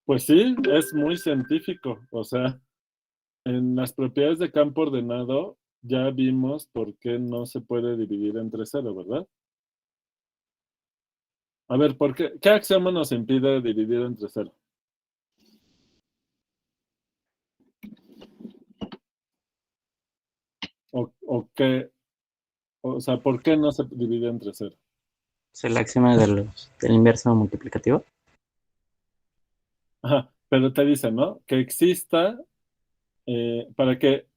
Pues sí, es muy científico. O sea, en las propiedades de campo ordenado ya vimos por qué no se puede dividir entre cero, ¿verdad? A ver, ¿qué axioma nos impide dividir entre cero? O sea, ¿por qué no se divide entre cero? Es el axioma del inverso multiplicativo. Ajá, pero te dice, ¿no? Que exista, para que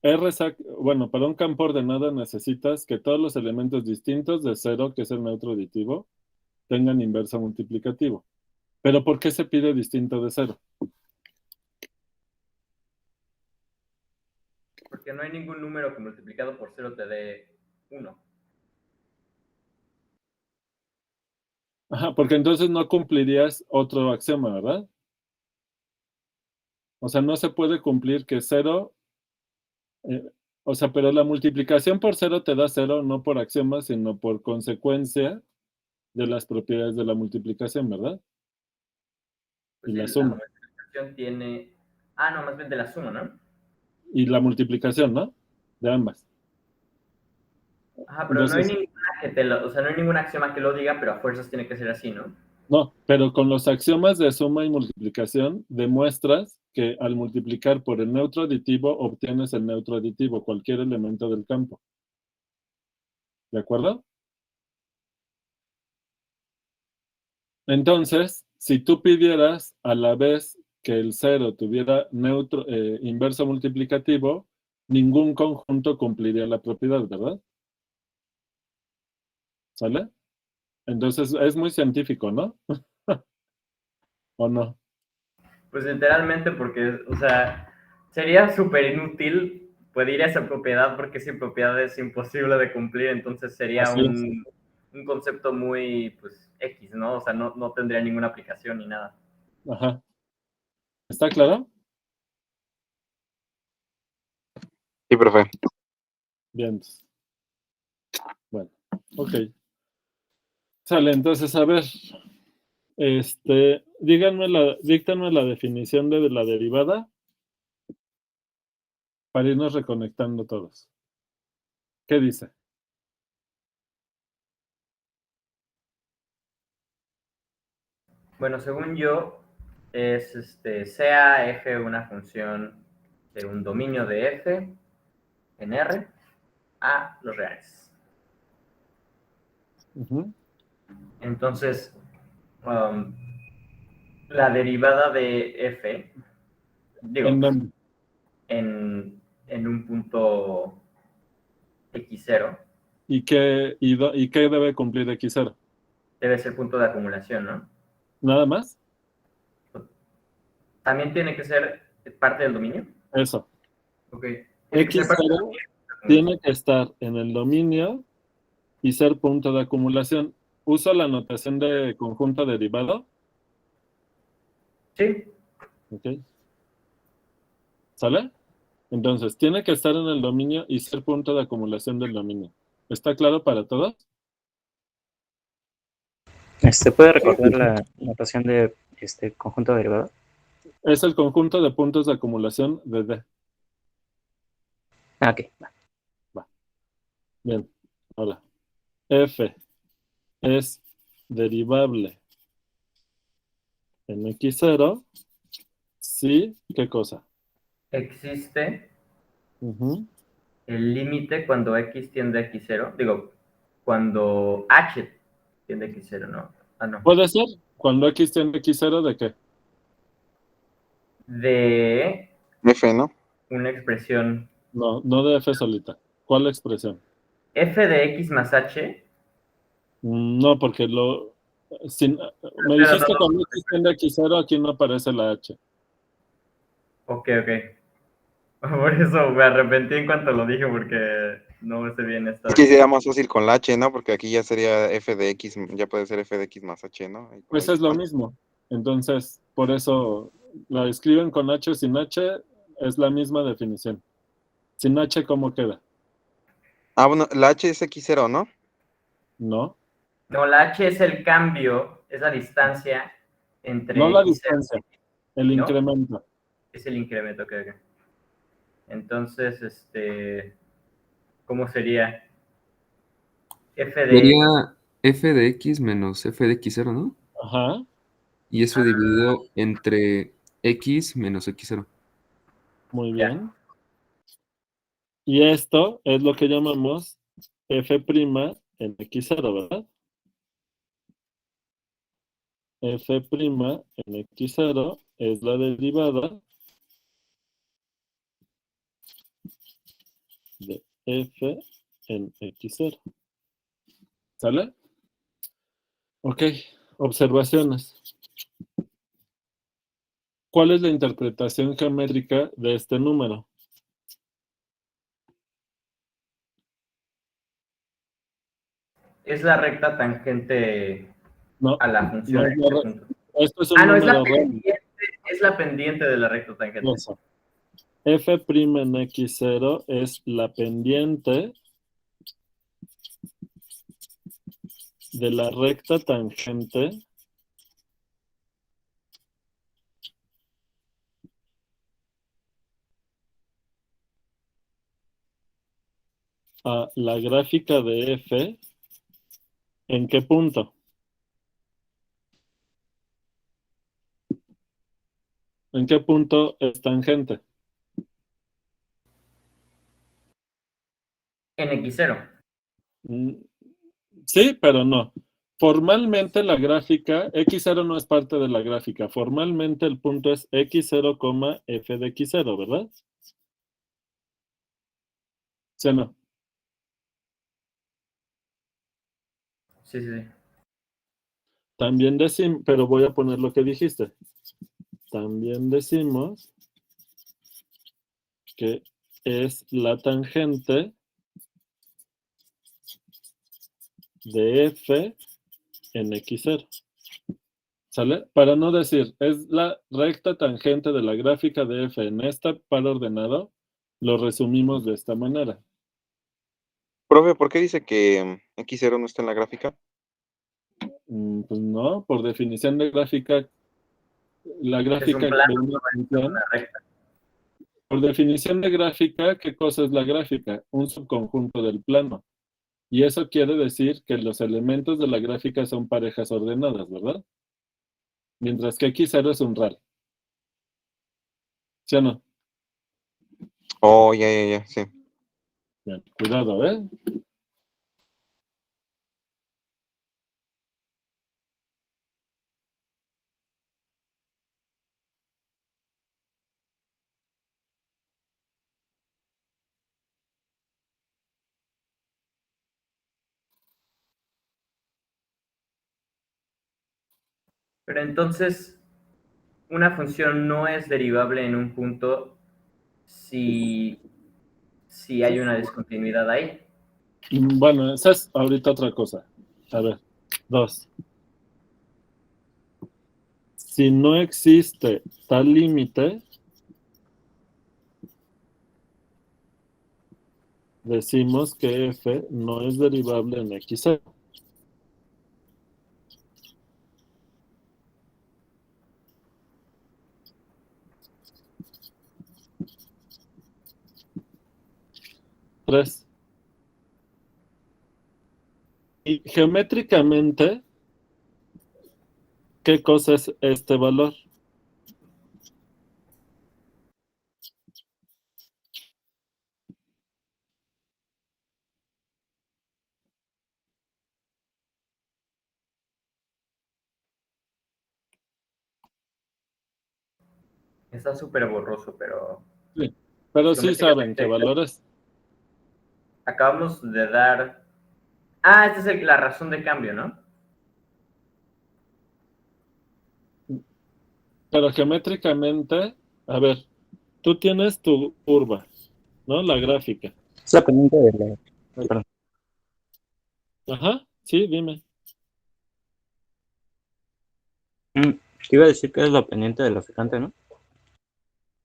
bueno, para un campo ordenado necesitas que todos los elementos distintos de cero, que es el neutro aditivo, tengan inverso multiplicativo. Pero ¿por qué se pide distinto de cero? Porque no hay ningún número que multiplicado por 0 te dé 1. Ajá, porque entonces no cumplirías otro axioma, ¿verdad? O sea, no se puede cumplir que cero, o sea, pero la multiplicación por cero te da cero, no por axioma, sino por consecuencia de las propiedades de la multiplicación, ¿verdad? Pues Y sí, la la suma. multiplicación tiene... Ah, no, más bien de la suma, ¿no? Y la multiplicación, ¿no? De ambas. Ajá, pero no hay Entonces, ninguna o sea, no hay ningún axioma que lo diga, pero a fuerzas tiene que ser así, ¿no? no, pero con los axiomas de suma y multiplicación demuestras que al multiplicar por el neutro aditivo obtienes el neutro aditivo, cualquier elemento del campo. ¿De acuerdo? Entonces, si tú pidieras a la vez que el cero tuviera inverso multiplicativo, ningún conjunto cumpliría la propiedad, ¿verdad? ¿Sale? Entonces, es muy científico, ¿no? ¿O no? Pues literalmente porque, o sea, sería súper inútil pedir esa propiedad porque esa propiedad es imposible de cumplir, entonces sería Así es. un concepto muy, pues, X, ¿no? O sea, no tendría ninguna aplicación ni nada. Ajá. ¿Está claro? Sí, profe. Bien. Bueno, ok. Sale, entonces, a ver, díganme la definición de la derivada para irnos reconectando todos. ¿Qué dice? Bueno, según yo, es sea f una función de un dominio de f en R a los reales. Ujú. Entonces, la derivada de f, digo, ¿En pues, dónde? en un punto x0 ¿Y qué debe cumplir X0? debe ser punto de acumulación, ¿no? ¿Nada más? También tiene que ser parte del dominio. Eso. Ok. Tiene que ser parte del X0 tiene que estar en el dominio y ser punto de acumulación. ¿Uso la notación de conjunto derivado? Sí. Ok. ¿Sale? Entonces, tiene que estar en el dominio y ser punto de acumulación del dominio. ¿Está claro para todos? ¿Puede recordar la notación de conjunto derivado? Es el conjunto de puntos de acumulación de D. Ah, ok. Va. Bien. Ahora, F es derivable en X0 si, ¿qué cosa? Existe Ujú. el límite cuando x tiende a x0. Digo, cuando h tiende a x0, ¿no? Ah, no. ¿Puede ser? Cuando X tiene X0, ¿de qué? De F, ¿no? una expresión No, no de F solita. ¿Cuál expresión? f de x más h. No, porque me Pero dijiste no. cuando X tiende a X0, aquí no aparece la H. Ok. Por eso me arrepentí en cuanto lo dije porque no sé bien esta. Es que sería más fácil con la H, ¿no? Porque aquí ya sería f de x, ya puede ser f de x más h, ¿no? Ahí como Pues es lo dice. mismo. Entonces, por eso la escriben con H o sin H, es la misma definición. Sin H, ¿cómo queda? Ah, bueno, la h es x0, ¿no? No, No, la h es el cambio, es la distancia entre no la x0. distancia. El ¿No? incremento. Es el incremento que... Entonces, ¿cómo sería? F de Sería f de x menos f de x0, ¿no? Ajá. Y eso dividido entre x menos x0. Muy Ya. bien. Y esto es lo que llamamos f' en x0, ¿verdad? F' en x0 es la derivada de f en x0. ¿Sale? Ok, observaciones. ¿Cuál es la interpretación geométrica de este número? Es la recta tangente No, a la no función es en este la punto. esto es un No, número real. es la pendiente de la recta tangente. Eso. F' en x0 es la pendiente de la recta tangente a la gráfica de f. ¿En qué punto? ¿En qué punto es tangente? En x0. Mm, Sí, pero no. Formalmente la gráfica, x0 no es parte de la gráfica. Formalmente el punto es x0, f de x0, ¿verdad? ¿Sí o no? Sí, sí, sí. También decimos, pero voy a poner lo que dijiste. También decimos que es la tangente de f en x0. ¿Sale? Para no decir, es la recta tangente de la gráfica de f en esta par ordenado, lo resumimos de esta manera. Profe, ¿por qué dice que x0 no está en la gráfica? Pues no, por definición de gráfica, la Es un gráfica plano, de una no es función, una recta. por definición de gráfica, ¿qué cosa es la gráfica? Un subconjunto del plano. Y eso quiere decir que los elementos de la gráfica son parejas ordenadas, ¿verdad? Mientras que x0 es un RAL. ¿Sí o no? Oh, ya, sí. Bien, cuidado, ¿eh? Pero entonces, una función no es derivable en un punto si hay una discontinuidad ahí. Bueno, esa es ahorita otra cosa. A ver, dos. Si no existe tal límite, decimos que f no es derivable en x0. Tres. Y geométricamente, ¿qué cosa es este valor? Está súper borroso, pero Sí, pero sí saben qué geométricamente valor es. acabamos de dar... Ah, esta es la razón de cambio, ¿no? Pero geométricamente, a ver, tú tienes tu curva, ¿no? La gráfica. Es la pendiente de la... Perdón. Ajá, sí, dime. Mm, Te iba a decir que es la pendiente de la secante, ¿no?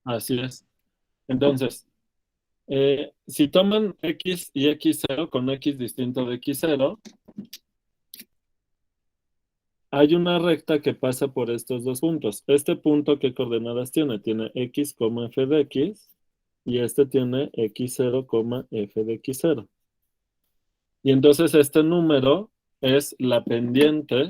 Así es. Entonces, si toman x y x0 con x distinto de x0, hay una recta que pasa por estos dos puntos. Este punto, ¿qué coordenadas tiene? Tiene x, f de x, y este tiene x0, f de x0. Y entonces este número es la pendiente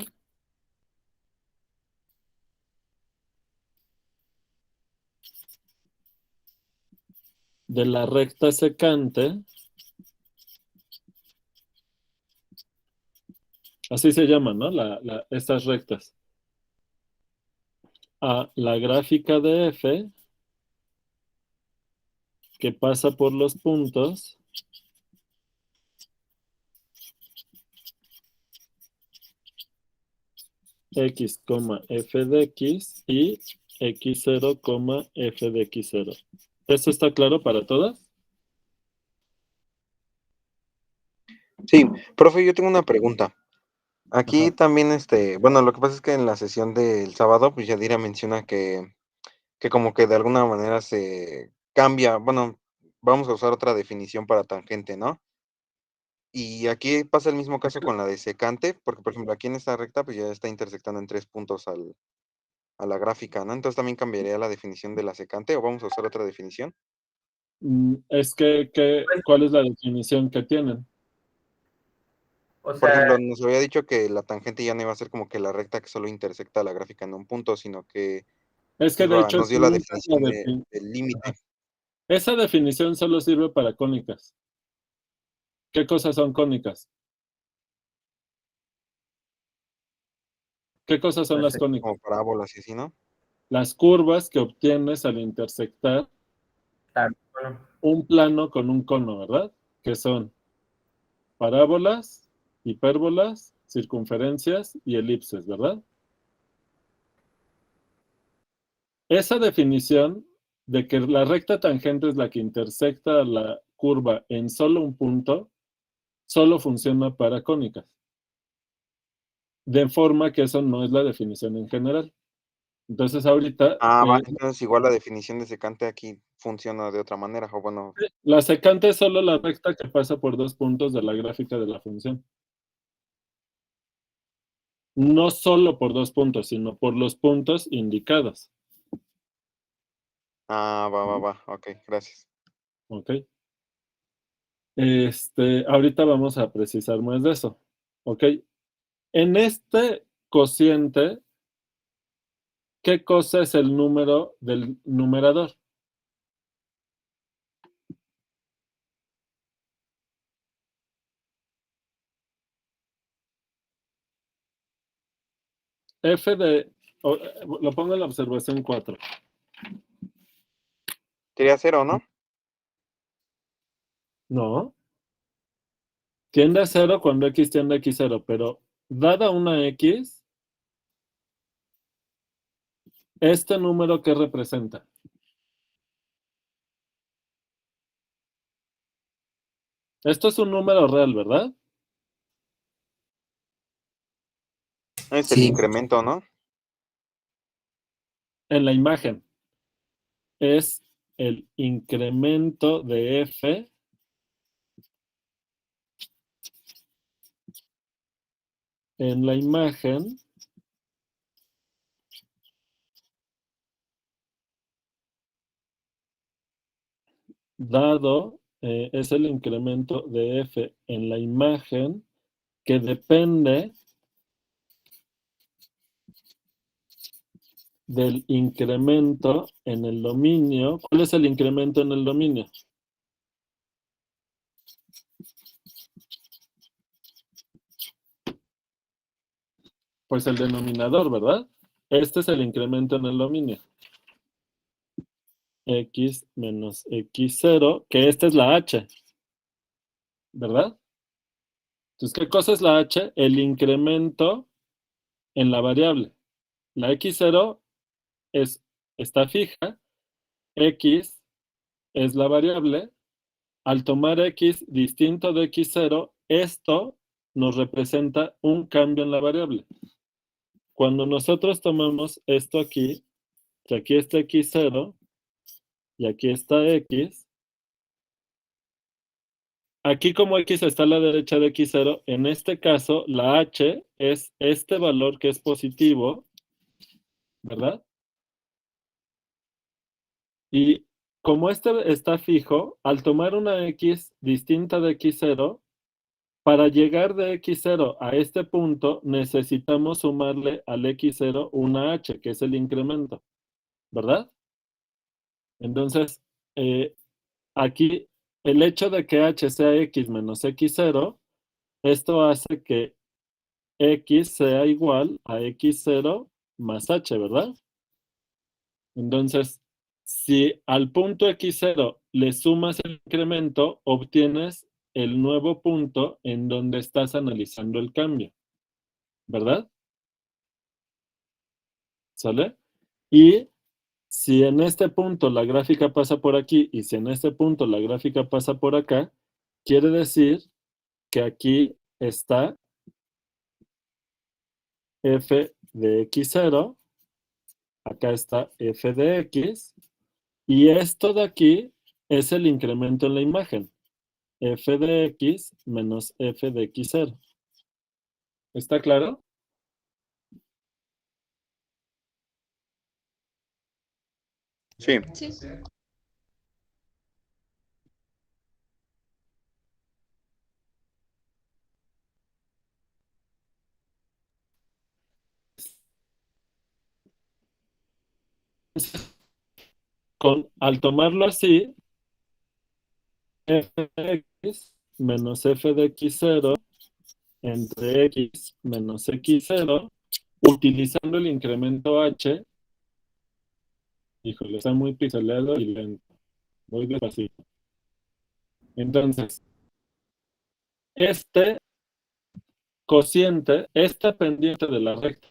de la recta secante, así se llaman, ¿no? Estas rectas, a la gráfica de f, que pasa por los puntos x, f de x y x0, f de x0. ¿Esto está claro para todas? Sí, profe, yo tengo una pregunta. Aquí Ajá. también, bueno, lo que pasa es que en la sesión del sábado, pues Yadira menciona que como que de alguna manera se cambia, bueno, vamos a usar otra definición para tangente, ¿no? Y aquí pasa el mismo caso con la de secante, porque por ejemplo aquí en esta recta pues ya está intersectando en 3 puntos a la gráfica, ¿no? Entonces también cambiaría la definición de la secante o vamos a usar otra definición. Es que, Pues, ¿cuál es la definición que tienen? o Por sea, ejemplo, nos había dicho que la tangente ya no iba a ser como que la recta que solo intersecta la gráfica en un punto, sino que Es que de hecho nos dio la nunca definición del límite. esa definición solo sirve para cónicas. ¿Qué cosas son cónicas? ¿Qué cosas son no las sé. cónicas? Como parábolas y así, ¿no? Las curvas que obtienes al intersectar Bueno, un plano con un cono, ¿verdad? Que son parábolas, hipérbolas, circunferencias y elipses, ¿verdad? Esa definición de que la recta tangente es la que intersecta la curva en solo un punto, solo funciona para cónicas. De forma que eso no es la definición en general. Entonces ahorita, Ah, vale, entonces igual la definición de secante aquí funciona de otra manera, o bueno, la secante es solo la recta que pasa por dos puntos de la gráfica de la función. No solo por dos puntos, sino por los puntos indicados. va, ok, gracias. ¿Ok? Ahorita vamos a precisar más de eso. ¿Ok? En este cociente, ¿qué cosa es el número del numerador? Lo pongo en la observación 4. Sería 0, ¿no? No. Tiende a 0 cuando x tiende a x0, pero dada una x, ¿este número qué representa? Esto es un número real, ¿verdad? Es el Sí. incremento, ¿no? En la imagen. Es el incremento de f en la imagen dado, es el incremento de f en la imagen que depende del incremento en el dominio. ¿Cuál es el incremento en el dominio? Pues el denominador, ¿verdad? Este es el incremento en el dominio. X menos x0, que esta es la h, ¿verdad? Entonces, ¿qué cosa es la h? El incremento en la variable. La x0 está fija, x es la variable. Al tomar x distinto de x0, esto nos representa un cambio en la variable. Cuando nosotros tomamos esto aquí, que aquí está x0 y aquí está x, aquí como x está a la derecha de x0, en este caso la h es este valor que es positivo, ¿verdad? Y como este está fijo, al tomar una x distinta de x0, para llegar de x0 a este punto, necesitamos sumarle al x0 una h, que es el incremento, ¿verdad? Entonces, aquí el hecho de que h sea x menos x0, esto hace que x sea igual a x0 más h, ¿verdad? Entonces, si al punto x0 le sumas el incremento, obtienes el nuevo punto en donde estás analizando el cambio, ¿verdad? ¿Sale? Y si en este punto la gráfica pasa por aquí y si en este punto la gráfica pasa por acá, quiere decir que aquí está f de x0, acá está f de x, y esto de aquí es el incremento en la imagen, f de x menos f de x0. ¿Está claro? Sí. Sí. Al tomarlo así, f de x menos f de x0 entre x menos x0, utilizando el incremento h. Híjole, está muy pixelado y lento. Voy despacito. Entonces, este cociente, esta pendiente de la recta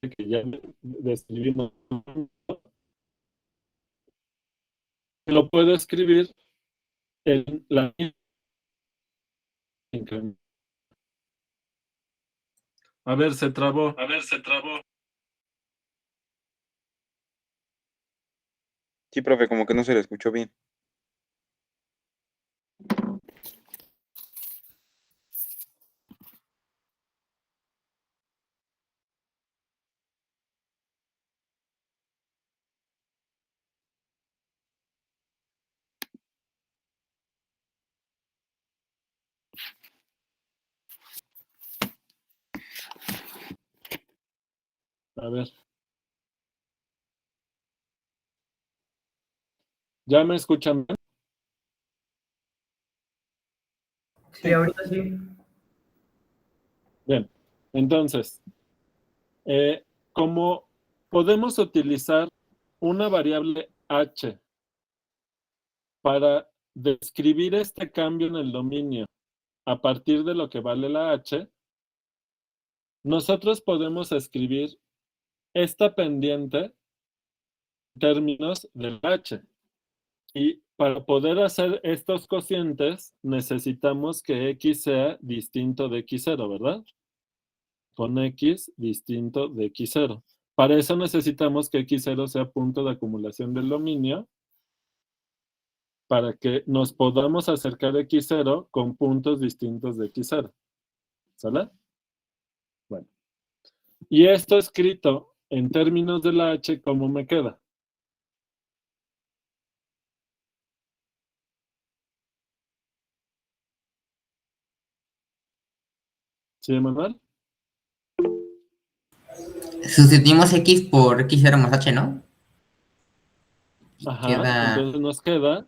que ya describimos, lo puedo escribir en la misma incremento. A ver, se trabó. Sí, profe, como que no se le escuchó bien. A ver. ¿Ya me escuchan bien? Sí, ahorita sí. Bien. Entonces, como podemos utilizar una variable h para describir este cambio en el dominio a partir de lo que vale la h, nosotros podemos escribir esta pendiente en términos del h. Y para poder hacer estos cocientes, necesitamos que x sea distinto de x0, ¿verdad? Con x distinto de x0. Para eso necesitamos que x0 sea punto de acumulación del dominio para que nos podamos acercar a x0 con puntos distintos de x0. ¿Sale? Bueno. Y esto escrito en términos de la h, ¿cómo me queda? ¿Sí, Manuel? Sustituimos X por X0 más H, ¿no? Y Ajá. queda Entonces nos queda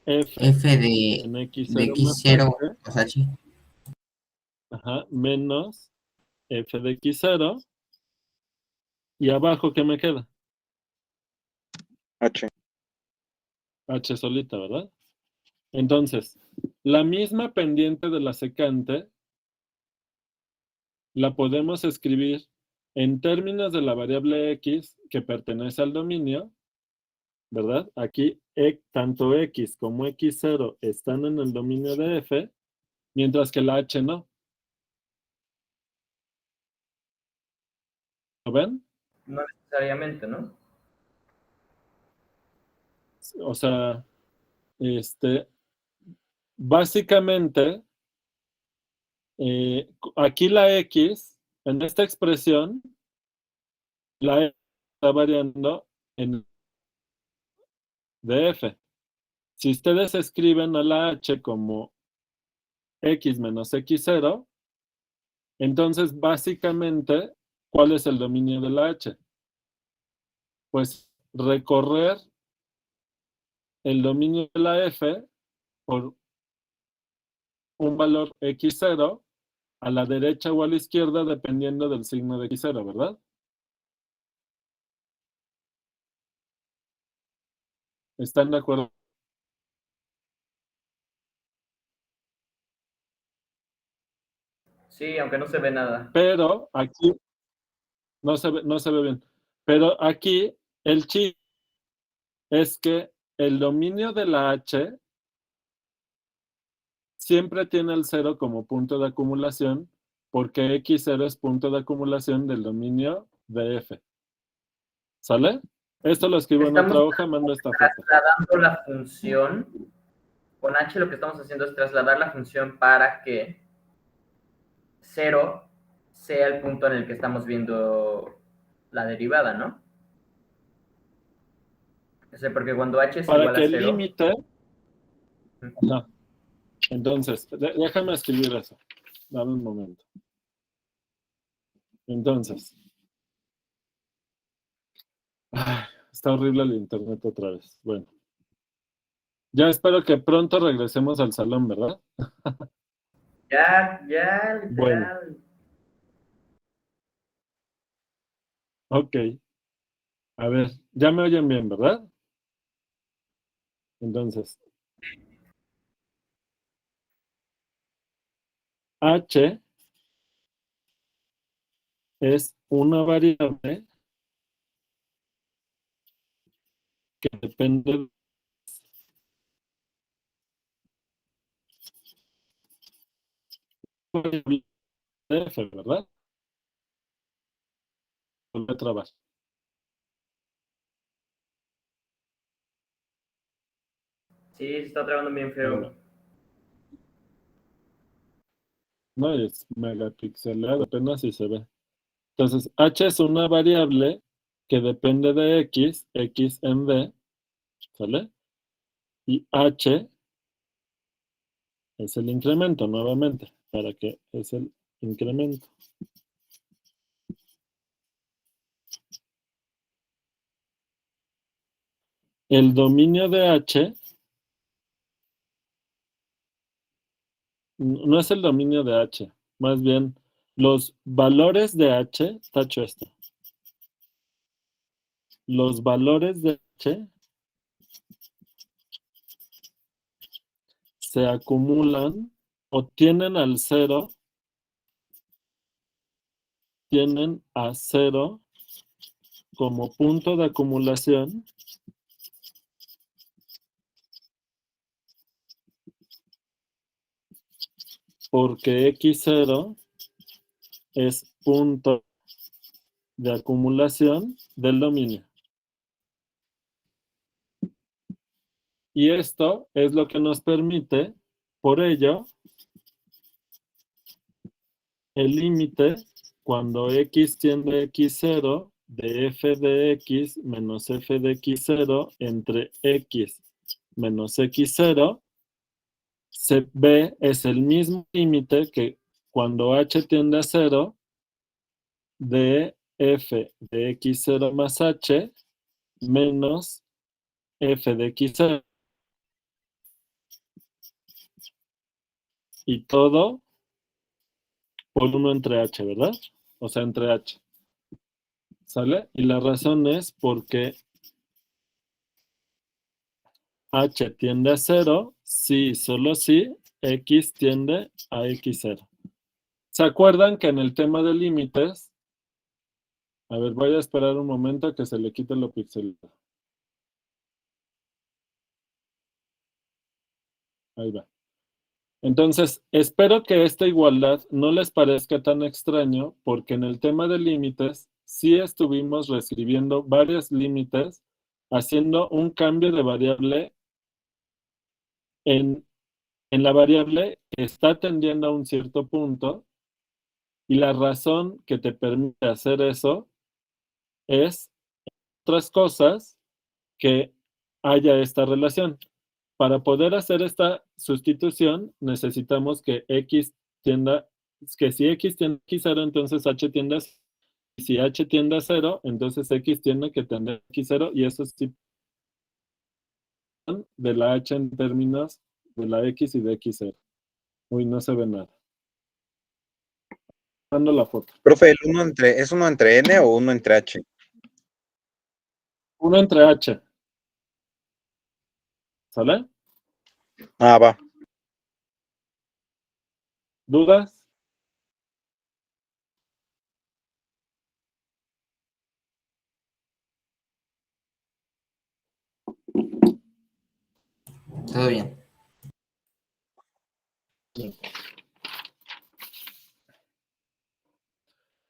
f F de en x0 más X0 h, más H. ajá, menos f de x0. Y abajo, ¿qué me queda? H. H solita, ¿verdad? Entonces, la misma pendiente de la secante la podemos escribir en términos de la variable x que pertenece al dominio, ¿verdad? Aquí tanto x como x0 están en el dominio de f, mientras que la h no. ¿Lo ven? No necesariamente, ¿no? O sea, básicamente, aquí la X, en esta expresión, la X está variando en df. Si ustedes escriben a la H como X menos X0, entonces básicamente, ¿cuál es el dominio de la H? Pues recorrer el dominio de la F por un valor X0 a la derecha o a la izquierda dependiendo del signo de X0, ¿verdad? ¿Están de acuerdo? Sí, aunque no se ve nada. Pero aquí no se ve bien. Pero aquí el chiste es que el dominio de la H siempre tiene el 0 como punto de acumulación porque X0 es punto de acumulación del dominio de F. ¿Sale? Esto lo escribo en Estamos otra hoja, mando esta foto. trasladando la función. Con H lo que estamos haciendo es trasladar la función para que 0 sea el punto en el que estamos viendo la derivada, ¿no? O sea, porque cuando H es Para igual que a el 0... límite... No. Entonces, déjame escribir eso. Dame un momento. Entonces. Ay, está horrible el internet otra vez. Bueno. Ya espero que pronto regresemos al salón, ¿verdad? Ya, literal. Bueno. Ok. A ver, ya me oyen bien, ¿verdad? Entonces, H es una variable que depende de F, ¿verdad? Volví a trabar. Sí, se está trabando bien feo. No, es megapixelado, apenas si se ve. Entonces, H es una variable que depende de X en D, ¿sale? Y H es el incremento, nuevamente, para que es el incremento. El dominio de H no es el dominio de H, más bien los valores de H, tacho esto. Los valores de H se acumulan o tienen al 0, tienen a 0 como punto de acumulación porque X0 es punto de acumulación del dominio. Y esto es lo que nos permite, por ello, el límite cuando X tiende a X0 de f de X menos f de X0 entre X menos X0 se ve, es el mismo límite que cuando H tiende a 0 de f de X0 más H menos f de X0. Y todo por 1 entre H, ¿verdad? O sea, entre H. ¿Sale? Y la razón es porque H tiende a 0, si, solo si, X tiende a X0. ¿Se acuerdan que en el tema de límites? A ver, voy a esperar un momento que se le quite lo pixelado. Ahí va. Entonces, espero que esta igualdad no les parezca tan extraño, porque en el tema de límites sí estuvimos reescribiendo varios límites, haciendo un cambio de variable en en la variable está tendiendo a un cierto punto y la razón que te permite hacer eso es otras cosas que haya esta relación. Para poder hacer esta sustitución necesitamos que x tienda, que si x tiende a x0, entonces h tiende a 0. Y si h tiende a 0, entonces x tiene que tender a x0 y eso sí de la h en términos de la x y de x0. Uy, no se ve nada. Dando la foto. Profe, ¿es uno entre n o uno entre h? Uno entre h. ¿Sale? Ah, va. ¿Dudas? Todo bien.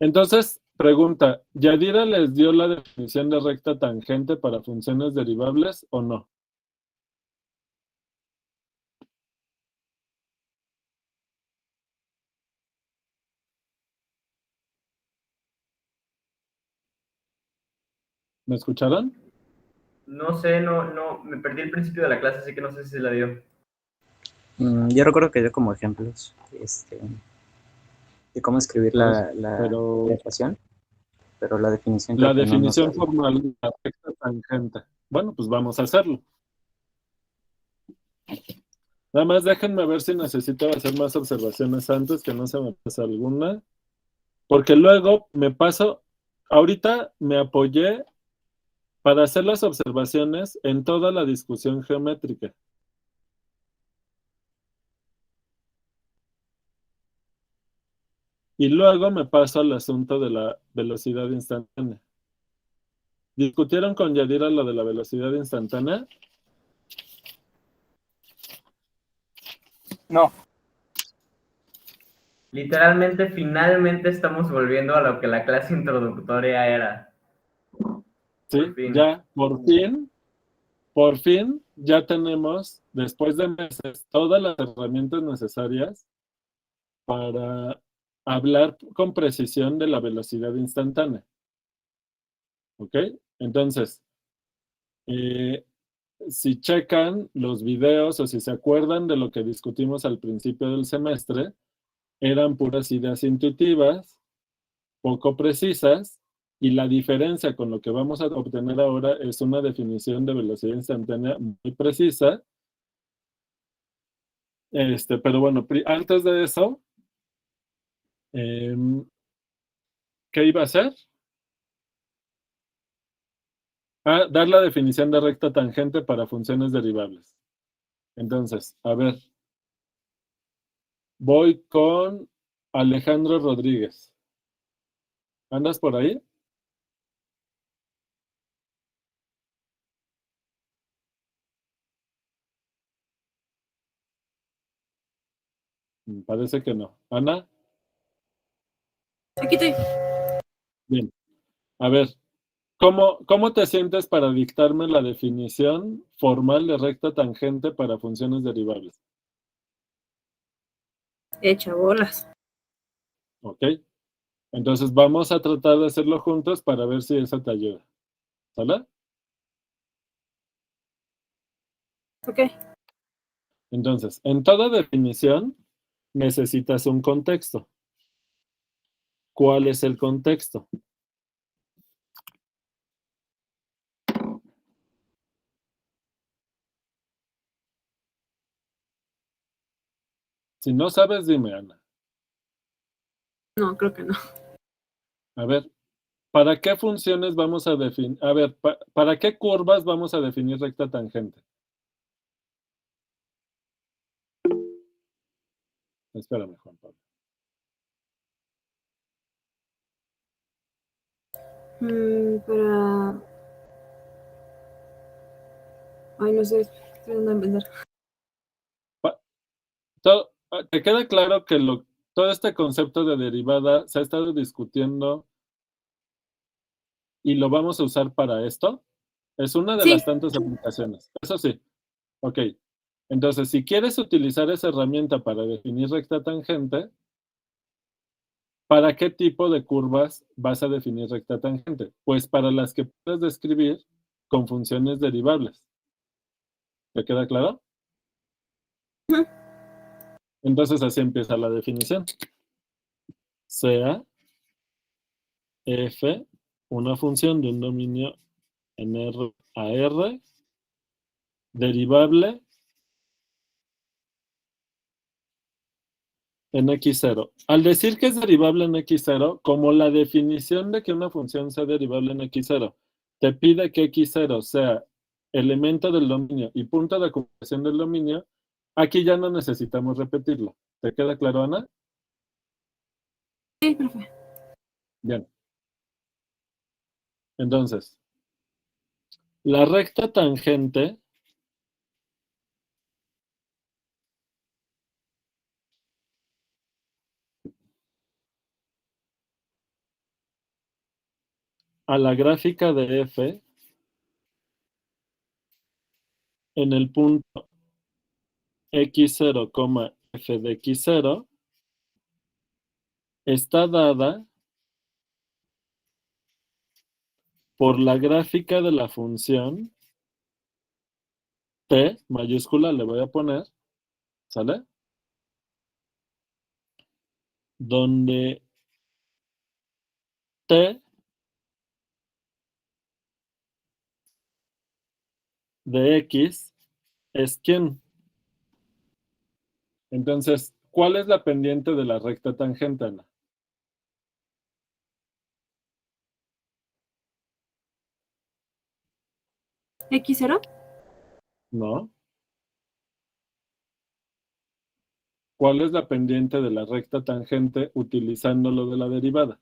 Entonces, pregunta, ¿Yadira les dio la definición de recta tangente para funciones derivables o no? ¿Me escucharon? No sé, no, me perdí el principio de la clase, así que no sé si la dio. Yo recuerdo que dio como ejemplos de cómo escribir la Pero ecuación, pero la definición la creo que no nos definición la dio. formal de la recta tangente. Bueno, pues vamos a hacerlo. Nada más déjenme ver si necesito hacer más observaciones antes, que no se me pase alguna. Porque luego me paso, ahorita me apoyé para hacer las observaciones en toda la discusión geométrica. Y luego me paso al asunto de la velocidad instantánea. ¿Discutieron con Yadira lo de la velocidad instantánea? No. Literalmente, finalmente estamos volviendo a lo que la clase introductoria era. Sí, Por fin. ya, por fin, ya tenemos, después de meses, todas las herramientas necesarias para hablar con precisión de la velocidad instantánea. ¿Ok? Entonces, si checan los videos o si se acuerdan de lo que discutimos al principio del semestre, eran puras ideas intuitivas, poco precisas, y la diferencia con lo que vamos a obtener ahora es una definición de velocidad instantánea muy precisa. Pero bueno, antes de eso, ¿qué iba a hacer? Dar la definición de recta tangente para funciones derivables. Entonces, a ver, voy con Alejandro Rodríguez. ¿Andas por ahí? Parece que no. ¿Ana? Aquí estoy. Bien. A ver, ¿cómo te sientes para dictarme la definición formal de recta tangente para funciones derivables? Hecha bolas. ¿Ok? Entonces vamos a tratar de hacerlo juntos para ver si eso te ayuda. ¿Sale? Ok. Entonces, en toda definición necesitas un contexto. ¿Cuál es el contexto? Si no sabes, dime, Ana. No, creo que no. A ver, ¿para qué funciones vamos a definir? A ver, ¿para qué curvas vamos a definir recta tangente? Espérame, Juan Pablo. Para... Ay, no sé. Estoy tratando de pensar. ¿Te queda claro que todo este concepto de derivada se ha estado discutiendo y lo vamos a usar para esto? Es una de Sí. las tantas aplicaciones. Eso sí. Ok. Entonces, si quieres utilizar esa herramienta para definir recta tangente, ¿para qué tipo de curvas vas a definir recta tangente? Pues para las que puedes describir con funciones derivables. ¿Te queda claro? Ujú. Entonces así empieza la definición. Sea f una función de un dominio en R a R derivable en x0. Al decir que es derivable en x0, como la definición de que una función sea derivable en x0 te pide que x0 sea elemento del dominio y punto de acumulación del dominio, aquí ya no necesitamos repetirlo. ¿Te queda claro, Ana? Sí, profe. Bien. Entonces, la recta tangente a la gráfica de f en el punto x0, f de x0 está dada por la gráfica de la función t mayúscula, le voy a poner, ¿sale? Donde t de x es quién. Entonces, ¿cuál es la pendiente de la recta tangente, Ana? ¿X0? ¿No? ¿Cuál es la pendiente de la recta tangente utilizando lo de la derivada?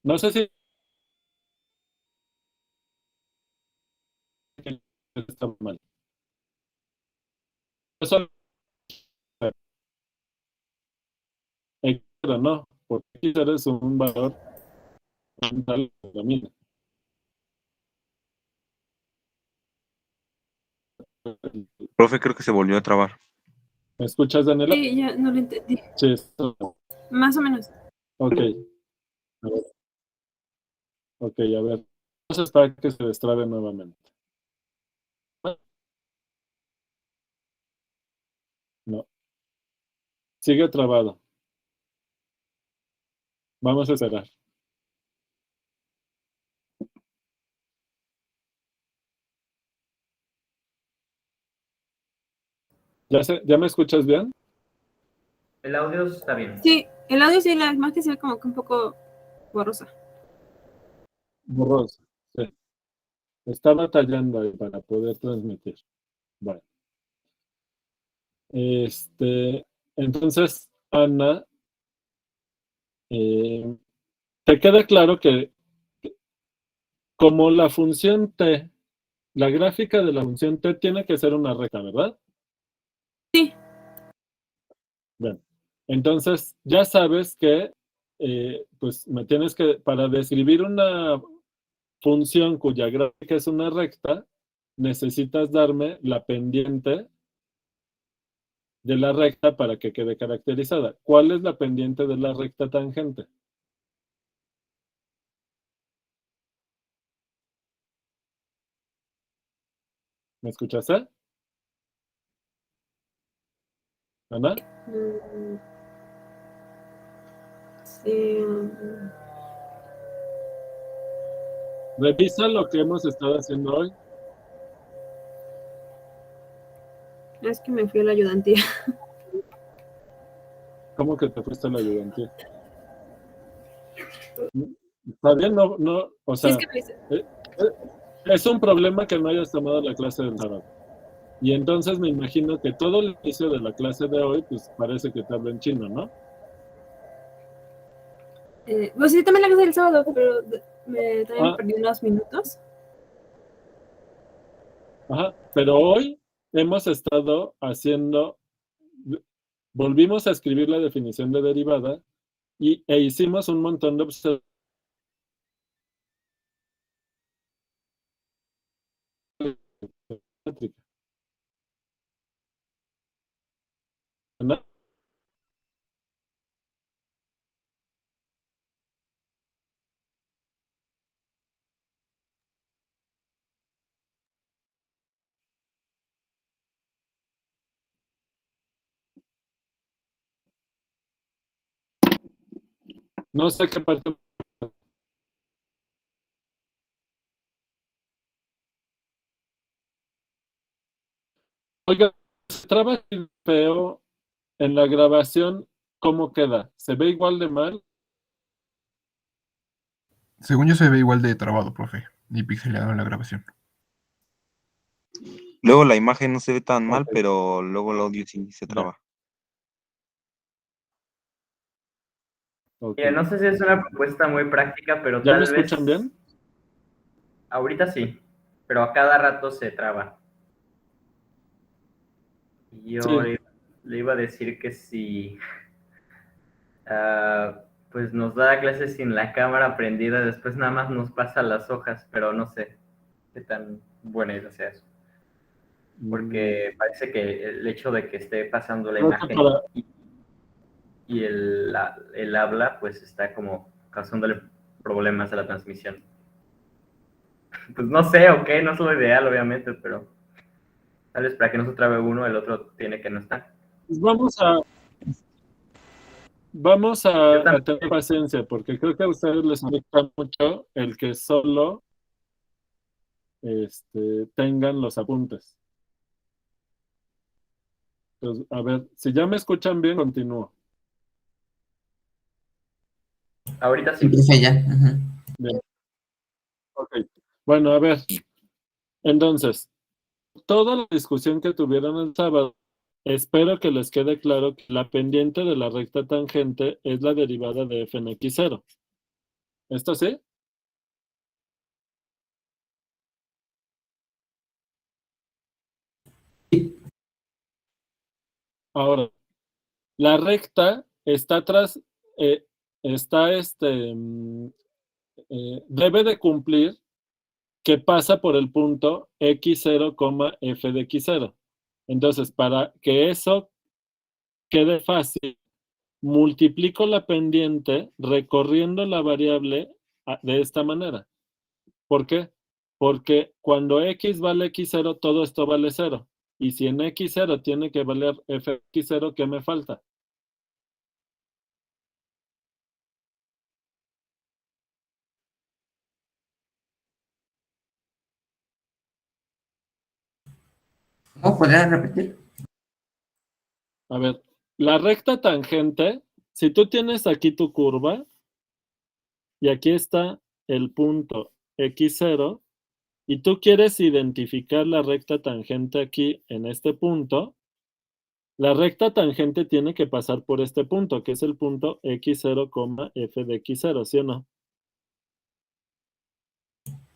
No sé si está mal. Eso pero no, porque x0 es un valor fundamental del dominio. Profe, creo que se volvió a trabar. ¿Me escuchas, Daniela? Sí, ya no lo entendí. Sí, está. Más o menos. Ok. A ver. Ok, a ver. Entonces para que se destrabe nuevamente. No. Sigue trabado. Vamos a esperar. ¿Ya me escuchas bien? El audio está bien. Sí, el audio sí, la imagen se ve como que un poco borrosa. Borroso. Sí. Está batallando ahí para poder transmitir. Bueno. Entonces, Ana, ¿te queda claro que como la función t, la gráfica de la función t tiene que ser una recta, ¿verdad? Sí. Bien. Entonces, ya sabes que, pues, me tienes que, para describir una función cuya gráfica es una recta, necesitas darme la pendiente de la recta para que quede caracterizada. ¿Cuál es la pendiente de la recta tangente? ¿Me escuchaste? ¿Ana? Mm, sí. Revisa lo que hemos estado haciendo hoy. Es que me fui a la ayudantía. ¿Cómo que te fuiste a la ayudantía? Está bien, no, o Sí, es sea, que me dice. es un problema que no hayas tomado la clase del sábado. Y entonces me imagino que todo el inicio de la clase de hoy, pues parece que te habla en chino, ¿no? Pues sí, también la clase del sábado, pero también Ah, perdí unos minutos. ajá, pero hoy hemos estado volvimos a escribir la definición de derivada e hicimos un montón de observaciones. ¿No? No sé qué parte. Oiga, se traba así feo en la grabación, ¿cómo queda? ¿Se ve igual de mal? Según yo se ve igual de trabado, profe, y pixeleado en la grabación. Luego la imagen no se ve tan mal, Ok, pero luego el audio sí se ya, traba. ok. Mira, no sé si es una propuesta muy práctica, pero ¿Ya me tal escuchan vez bien? ahorita sí, pero a cada rato se traba. Y yo Sí. le iba a decir que si pues nos da clases sin la cámara prendida, después nada más nos pasa las hojas, pero no sé qué tan buena idea sea eso. Porque parece que el hecho de que esté pasando la Creo que imagen para, y el habla, pues está como causándole problemas a la transmisión. Pues no sé, ok, no es lo ideal, obviamente, pero tal vez para que no se trabe uno, el otro tiene que no estar. pues vamos Yo a también, tener paciencia, porque creo que a ustedes les afecta mucho el que solo tengan los apuntes. Entonces, a ver, si ya me escuchan bien, continúo. ahorita Sí, sí. profe, ya. Ajá. Bien, ok. Bueno, a ver, entonces, toda la discusión que tuvieron el sábado, espero que les quede claro que la pendiente de la recta tangente es la derivada de f en x0. ¿Esto sí? Ahora, la recta está atrás, está debe de cumplir que pasa por el punto x0, f de x0. Entonces, para que eso quede fácil, multiplico la pendiente recorriendo la variable de esta manera. ¿Por qué? Porque cuando x vale x0, todo esto vale 0. Y si en x0 tiene que valer fx0, ¿qué me falta? ¿Cómo podrías repetir? A ver, la recta tangente, si tú tienes aquí tu curva y aquí está el punto x0 y tú quieres identificar la recta tangente aquí en este punto, la recta tangente tiene que pasar por este punto, que es el punto x0, f de x0, ¿sí o no?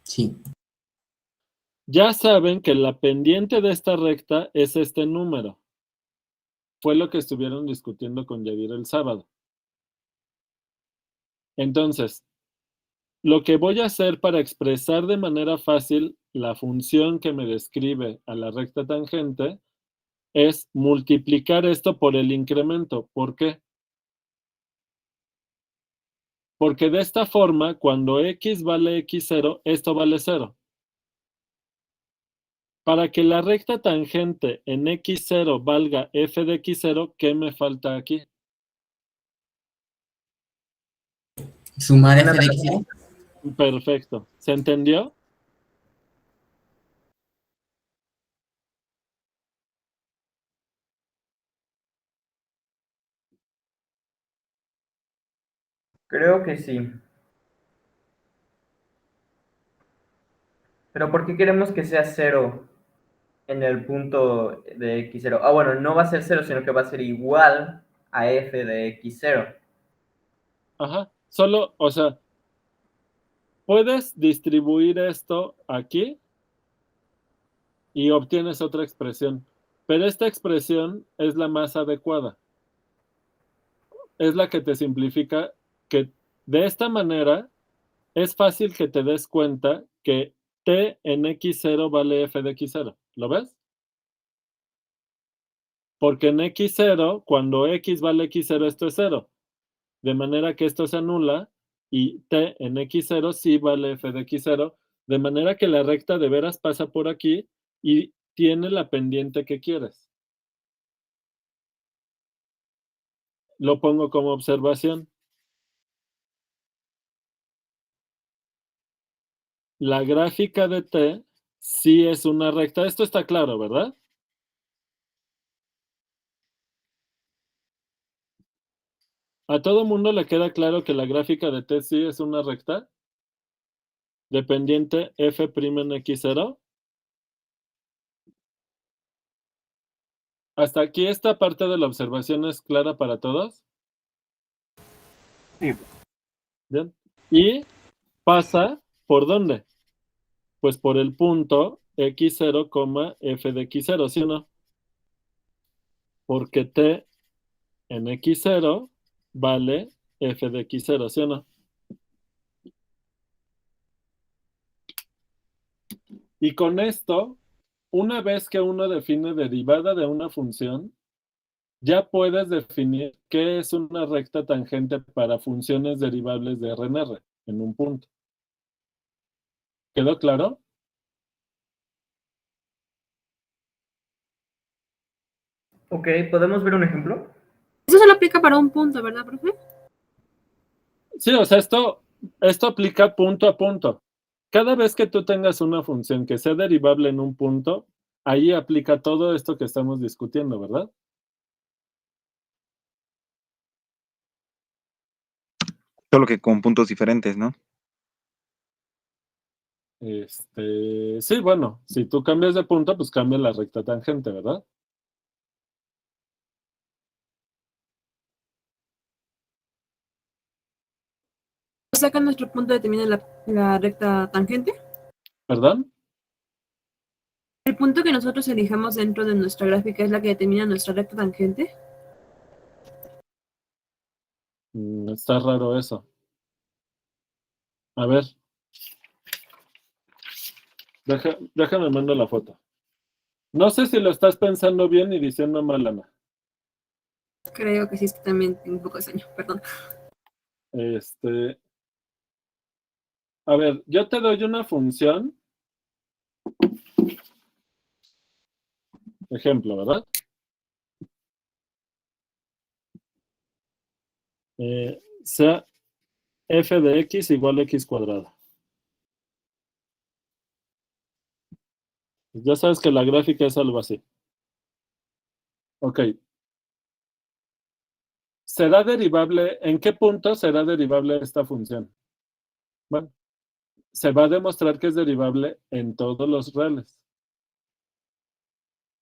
Sí. Ya saben que la pendiente de esta recta es este número. Fue lo que estuvieron discutiendo con Yadir el sábado. Entonces, lo que voy a hacer para expresar de manera fácil la función que me describe a la recta tangente es multiplicar esto por el incremento. ¿Por qué? Porque de esta forma, cuando x vale x0, esto vale 0. Para que la recta tangente en x0 valga f de x0, ¿qué me falta aquí? Sumar Una f de x0. Perfecto. ¿Se entendió? Creo que sí. Pero ¿por qué queremos que sea 0 en el punto de x0? Ah, bueno, no va a ser 0, sino que va a ser igual a f de x0. Ajá. Solo, o sea, puedes distribuir esto aquí y obtienes otra expresión. Pero esta expresión es la más adecuada. es la que te simplifica que de esta manera es fácil que te des cuenta que t en x0 vale f de x0. ¿Lo ves? Porque en x0, cuando x vale x0, esto es 0. De manera que esto se anula y t en x0 sí vale f de x0. De manera que la recta de veras pasa por aquí y tiene la pendiente que quieres. Lo pongo como observación. La gráfica de t sí es una recta. Esto está claro, ¿verdad? ¿A todo mundo le queda claro que la gráfica de t sí es una recta? Dependiente f' en x0. ¿Hasta aquí esta parte de la observación es clara para todos? Sí. Bien. Y pasa, ¿por dónde? Pues por el punto x0, f de x0, ¿sí o no? Porque t en x0 vale f de x0, ¿sí o no? Y con esto, una vez que uno define derivada de una función, ya puedes definir qué es una recta tangente para funciones derivables de R en R, en un punto. ¿Quedó claro? Ok, ¿podemos ver un ejemplo? Eso solo aplica para un punto, ¿verdad, profe? Sí, o sea, esto aplica punto a punto. Cada vez que tú tengas una función que sea derivable en un punto, ahí aplica todo esto que estamos discutiendo, ¿verdad? Solo que con puntos diferentes, ¿no? Sí, bueno, si tú cambias de punto, pues cambia la recta tangente, ¿verdad? O sea que nuestro punto determina la recta tangente. ¿Perdón? El punto que nosotros elijamos dentro de nuestra gráfica es la que determina nuestra recta tangente. Está raro eso. A ver. Déjame mando la foto. No sé si lo estás pensando bien y diciendo mal, Ana. Creo que sí, es que también tengo un poco de sueño, perdón. A ver, yo te doy una función. Ejemplo, ¿verdad? Sea f de x igual a x cuadrado. Ya sabes que la gráfica es algo así. Ok. ¿Será derivable? ¿En qué punto será derivable esta función? Bueno, se va a demostrar que es derivable en todos los reales.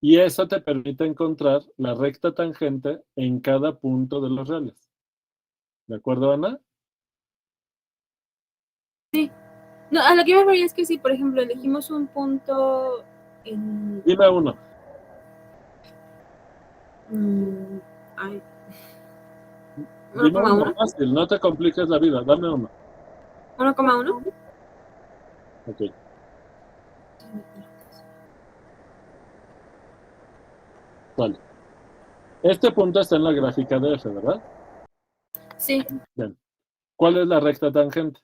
Y eso te permite encontrar la recta tangente en cada punto de los reales. ¿De acuerdo, Ana? Sí. No, a lo que me refería es que si, por ejemplo, elegimos un punto en... Dime uno. Ay. Dime uno 1,1. fácil, no te compliques la vida, dame uno. 1,1. Ok. Vale. Este punto está en la gráfica de f, ¿verdad? Sí. Bien. ¿Cuál es la recta tangente?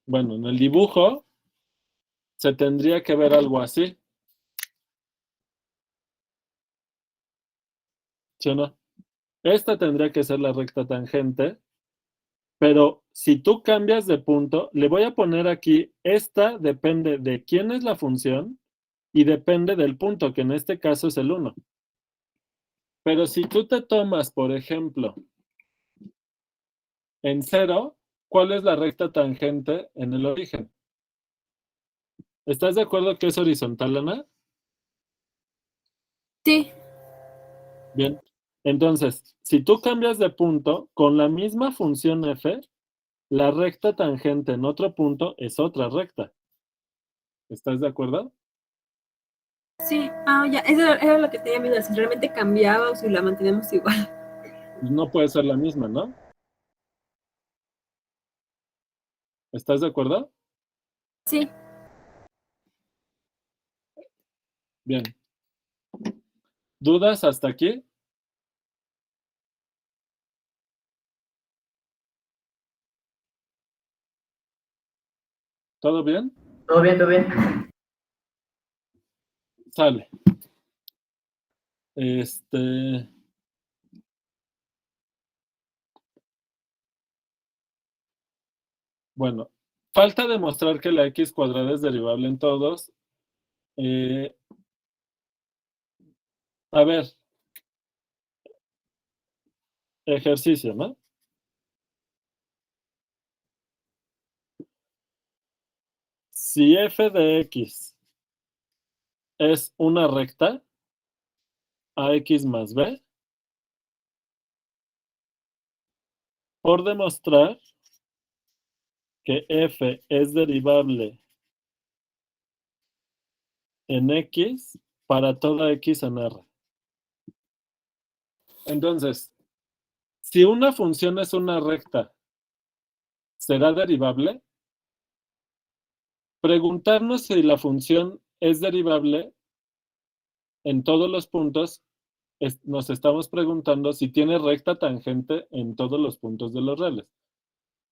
Bueno, en el dibujo se tendría que ver algo así. ¿Sí o no? Esta tendría que ser la recta tangente, pero si tú cambias de punto, le voy a poner aquí, esta depende de quién es la función y depende del punto, que en este caso es el 1. Pero si tú te tomas, por ejemplo, en 0, ¿cuál es la recta tangente en el origen? ¿Estás de acuerdo que es horizontal, Ana? Sí. Bien. Entonces, si tú cambias de punto, con la misma función f, la recta tangente en otro punto es otra recta. ¿Estás de acuerdo? Sí, ya, eso era lo que tenía miedo, si realmente cambiaba o si la mantenemos igual. No puede ser la misma, ¿no? ¿Estás de acuerdo? Sí, Bien. ¿Dudas hasta aquí? ¿Todo bien? Todo bien, todo bien. Sale. Bueno, falta demostrar que la x cuadrada es derivable en todos. A ver, ejercicio, ¿no? Si f de x es una recta, ax más b, por demostrar que f es derivable en x para toda x en R. Entonces, si una función es una recta, ¿será derivable? Preguntarnos si la función es derivable en todos los puntos, nos estamos preguntando si tiene recta tangente en todos los puntos de los reales.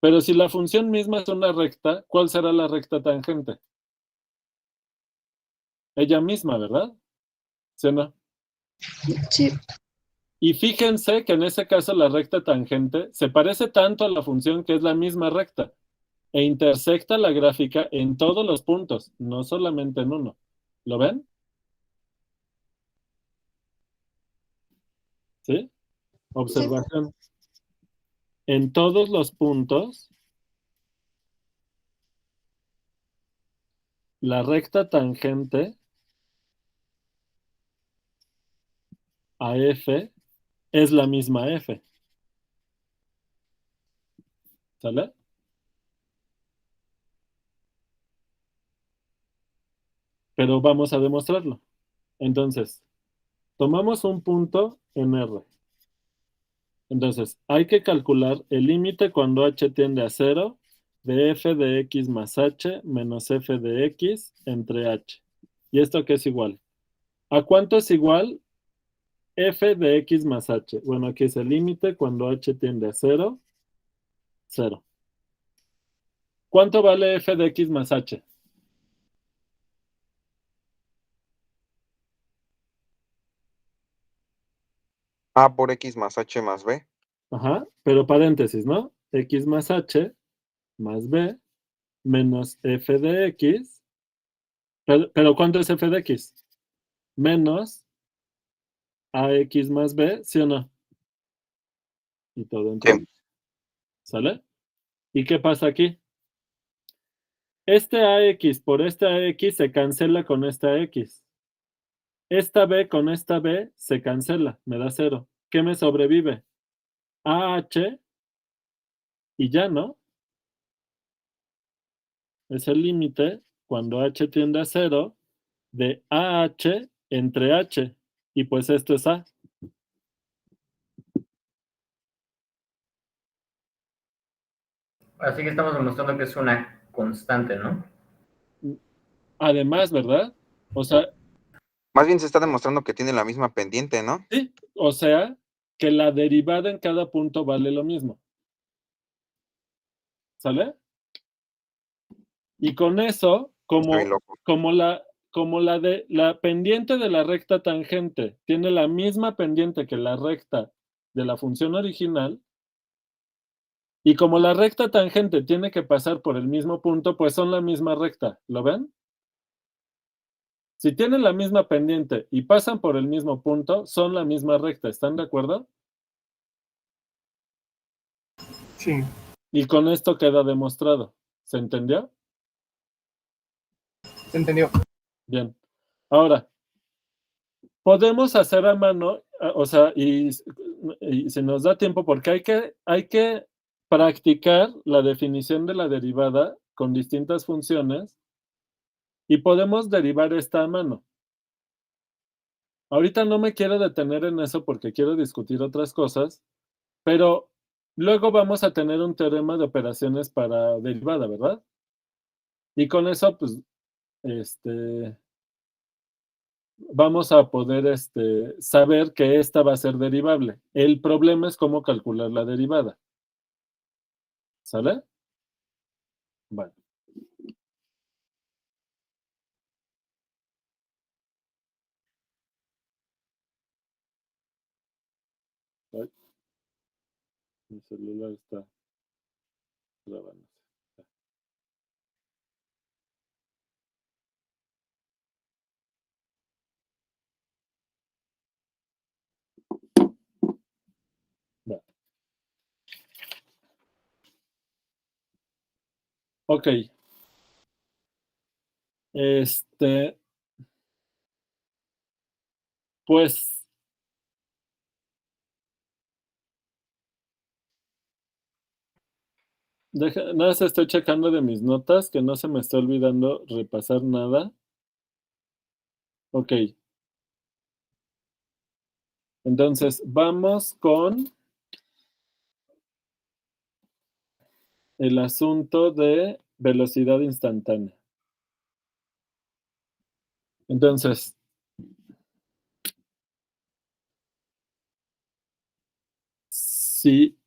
Pero si la función misma es una recta, ¿cuál será la recta tangente? Ella misma, ¿verdad? ¿Sí o no? sí. Y fíjense que en ese caso la recta tangente se parece tanto a la función que es la misma recta e intersecta la gráfica en todos los puntos, no solamente en uno. ¿Lo ven? ¿Sí? Observación. En todos los puntos, la recta tangente a f es la misma f. ¿Sale? Pero vamos a demostrarlo. Entonces, tomamos un punto en R. Entonces, hay que calcular el límite cuando h tiende a 0 de f de x más h menos f de x entre h. ¿Y esto qué es igual? ¿A cuánto es igual f de x más h? Bueno, aquí es el límite cuando h tiende a 0, 0. ¿Cuánto vale f de x más h? A por X más H más B. Ajá, pero paréntesis, ¿no? X más h más b menos f de x. Pero ¿cuánto es f de x? Menos ax más b, ¿sí o no? Y todo entre Sí. ¿sale? ¿Y qué pasa aquí? Este ax por este ax se cancela con esta x. Esta b con esta b se cancela, me da 0. ¿Qué me sobrevive? AH y ya, ¿no? Es el límite cuando h tiende a 0 de AH entre h. Y pues esto es A. Así que estamos demostrando que es una constante, ¿no? Además, ¿verdad? O sea, Más bien se está demostrando que tiene la misma pendiente, ¿no? sí, o sea, que la derivada en cada punto vale lo mismo. ¿Sale? Y con eso, Está bien loco. como la pendiente de la recta tangente tiene la misma pendiente que la recta de la función original, y como la recta tangente tiene que pasar por el mismo punto, pues son la misma recta. ¿Lo ven? Si tienen la misma pendiente y pasan por el mismo punto, son la misma recta. ¿Están de acuerdo? Sí, Y con esto queda demostrado. ¿Se entendió? se entendió. Bien. Ahora, podemos hacer a mano, o sea, y si nos da tiempo, porque hay que practicar la definición de la derivada con distintas funciones y podemos derivar esta a mano. Ahorita no me quiero detener en eso porque quiero discutir otras cosas, pero luego vamos a tener un teorema de operaciones para derivada, ¿verdad? Y con eso, pues, este, vamos a poder saber que esta va a ser derivable. El problema es cómo calcular la derivada. ¿Sale? Bueno. Ay, mi celular está grabando. Bueno. Ok. Pues nada más estoy checando de mis notas que no se me está olvidando repasar nada. Ok. Entonces, vamos con el asunto de velocidad instantánea. Entonces, si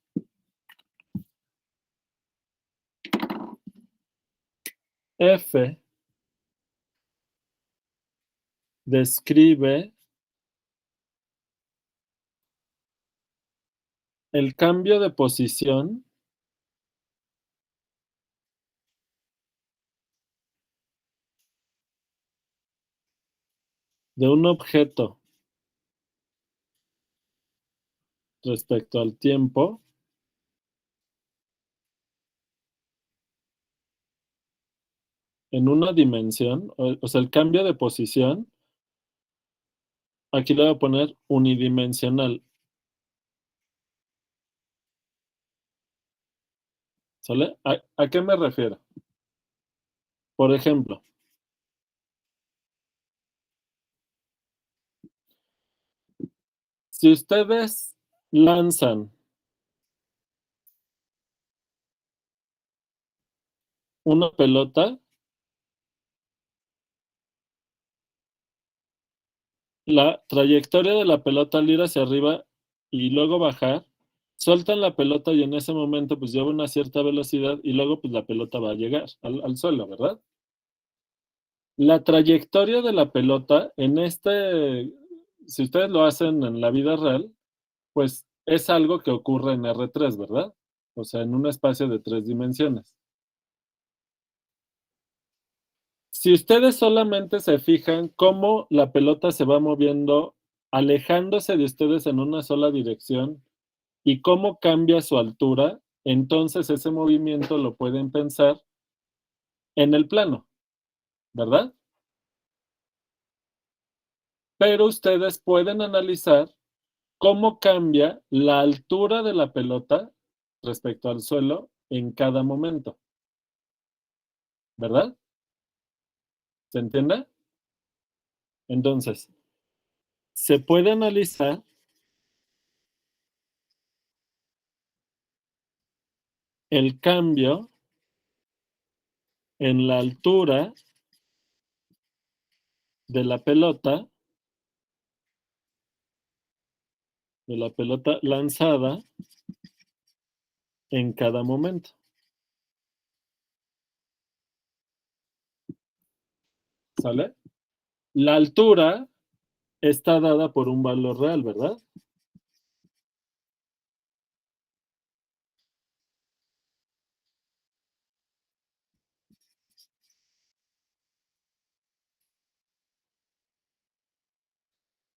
F describe el cambio de posición de un objeto respecto al tiempo, en una dimensión, o sea, el cambio de posición, aquí le voy a poner unidimensional. ¿Sale? ¿A qué me refiero? Por ejemplo, si ustedes lanzan una pelota, la trayectoria de la pelota al ir hacia arriba y luego bajar, sueltan la pelota y en ese momento pues lleva una cierta velocidad y luego pues la pelota va a llegar al suelo, ¿verdad? La trayectoria de la pelota si ustedes lo hacen en la vida real, pues es algo que ocurre en R3, ¿verdad? O sea, en un espacio de 3 dimensiones. Si ustedes solamente se fijan cómo la pelota se va moviendo, alejándose de ustedes en una sola dirección y cómo cambia su altura, entonces ese movimiento lo pueden pensar en el plano, ¿verdad? Pero ustedes pueden analizar cómo cambia la altura de la pelota respecto al suelo en cada momento, ¿verdad? ¿Se entiende? Entonces, se puede analizar el cambio en la altura de la pelota lanzada en cada momento. ¿Sale? La altura está dada por un valor real, ¿verdad?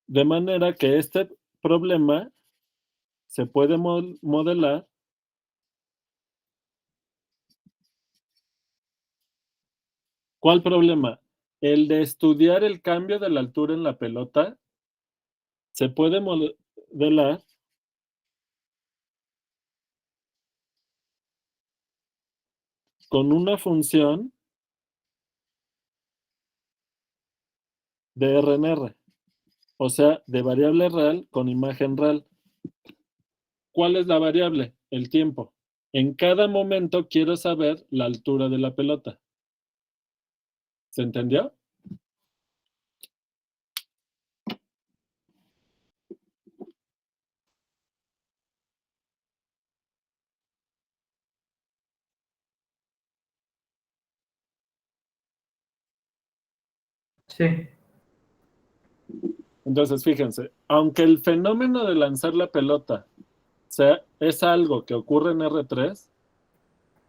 De manera que este problema se puede modelar. ¿Cuál problema? El de estudiar el cambio de la altura en la pelota se puede modelar con una función de R en R. o sea, de variable real con imagen real. ¿Cuál es la variable? El tiempo. En cada momento quiero saber la altura de la pelota. ¿Se entendió? Sí. Entonces, fíjense, aunque el fenómeno de lanzar la pelota es algo que ocurre en R3,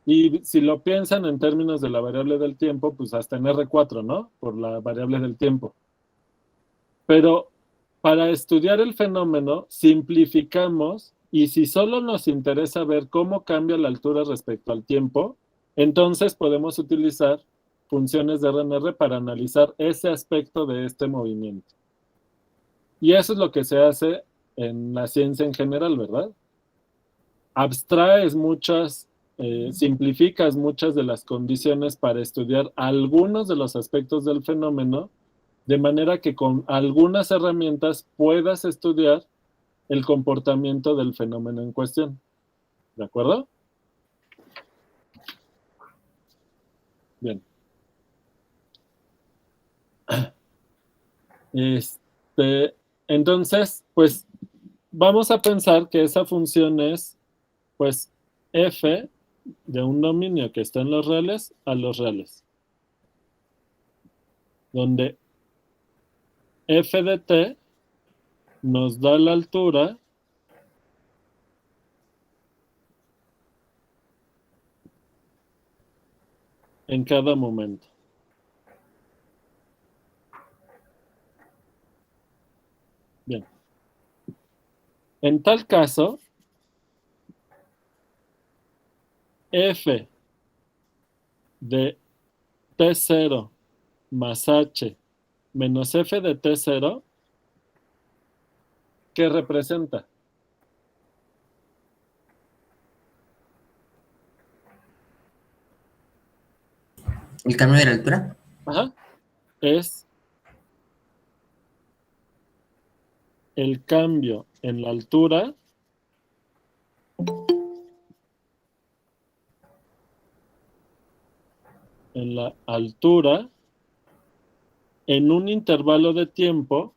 y si lo piensan en términos de la variable del tiempo, pues hasta en R4, ¿no? Por la variable del tiempo. Pero para estudiar el fenómeno, simplificamos, y si solo nos interesa ver cómo cambia la altura respecto al tiempo, entonces podemos utilizar funciones de RNR para analizar ese aspecto de este movimiento. Y eso es lo que se hace en la ciencia en general, ¿verdad? Abstraes muchas, simplificas muchas de las condiciones para estudiar algunos de los aspectos del fenómeno, de manera que con algunas herramientas puedas estudiar el comportamiento del fenómeno en cuestión. ¿De acuerdo? Bien. Entonces, pues vamos a pensar que esa función es, pues, f de un dominio que está en los reales a los reales, donde f de t nos da la altura en cada momento. Bien. En tal caso, f de t0 más h menos f de t0, ¿qué representa? ¿El cambio de la altura? Ajá. Es el cambio en la altura en un intervalo de tiempo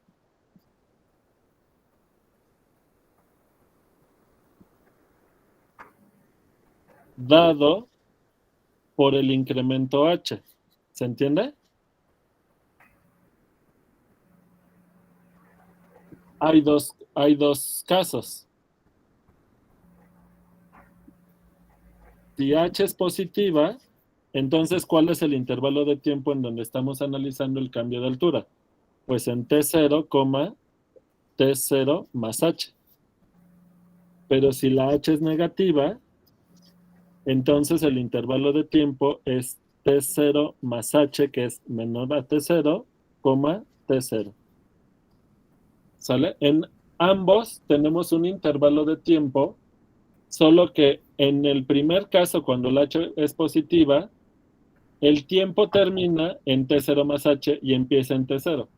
dado por el incremento h. ¿Se entiende? Hay dos casos. Si h es positiva, entonces, ¿cuál es el intervalo de tiempo en donde estamos analizando el cambio de altura? Pues en t0, t0 más h. Pero si la h es negativa, entonces el intervalo de tiempo es t0 más h, que es menor a t0, t0. ¿Sale? En ambos tenemos un intervalo de tiempo, solo que en el primer caso, cuando la h es positiva, el tiempo termina en t0 más h y empieza en t0.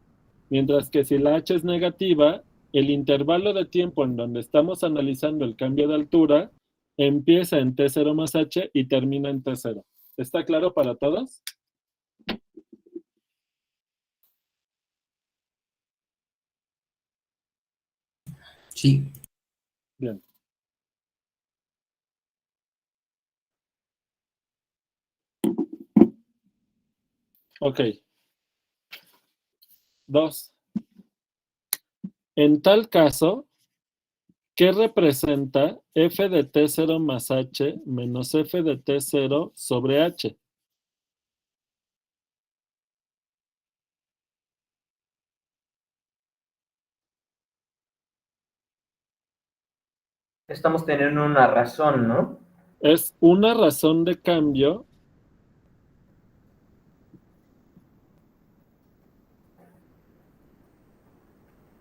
Mientras que si la h es negativa, el intervalo de tiempo en donde estamos analizando el cambio de altura empieza en t0 más h y termina en t0. ¿Está claro para todos? Sí. Bien. Ok. 2. En tal caso, ¿qué representa f de t0 más h menos f de t0 sobre h? Estamos teniendo una razón, ¿no? Es una razón de cambio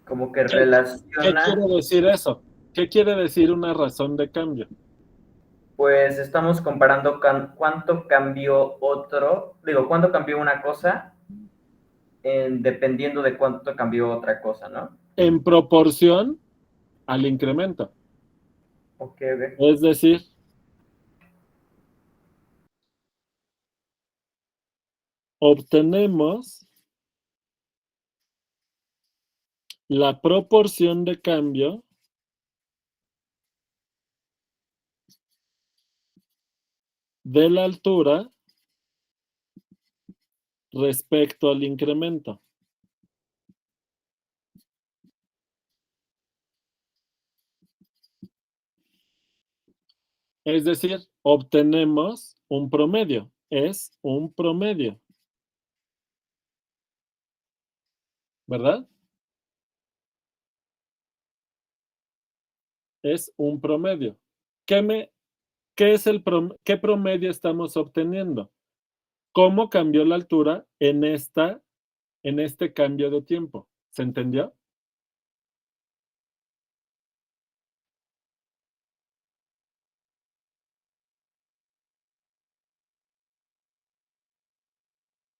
Como que ¿Qué relaciona, quiere decir eso? ¿Qué quiere decir una razón de cambio? pues estamos comparando cuánto cambió cuánto cambió una cosa dependiendo de cuánto cambió otra cosa, ¿no? En proporción al incremento. Ok. Es decir, obtenemos la proporción de cambio de la altura respecto al incremento. Es decir, obtenemos un promedio. Es un promedio. ¿Verdad? Es un promedio. ¿Qué es qué promedio estamos obteniendo? ¿Cómo cambió la altura en este cambio de tiempo? ¿Se entendió?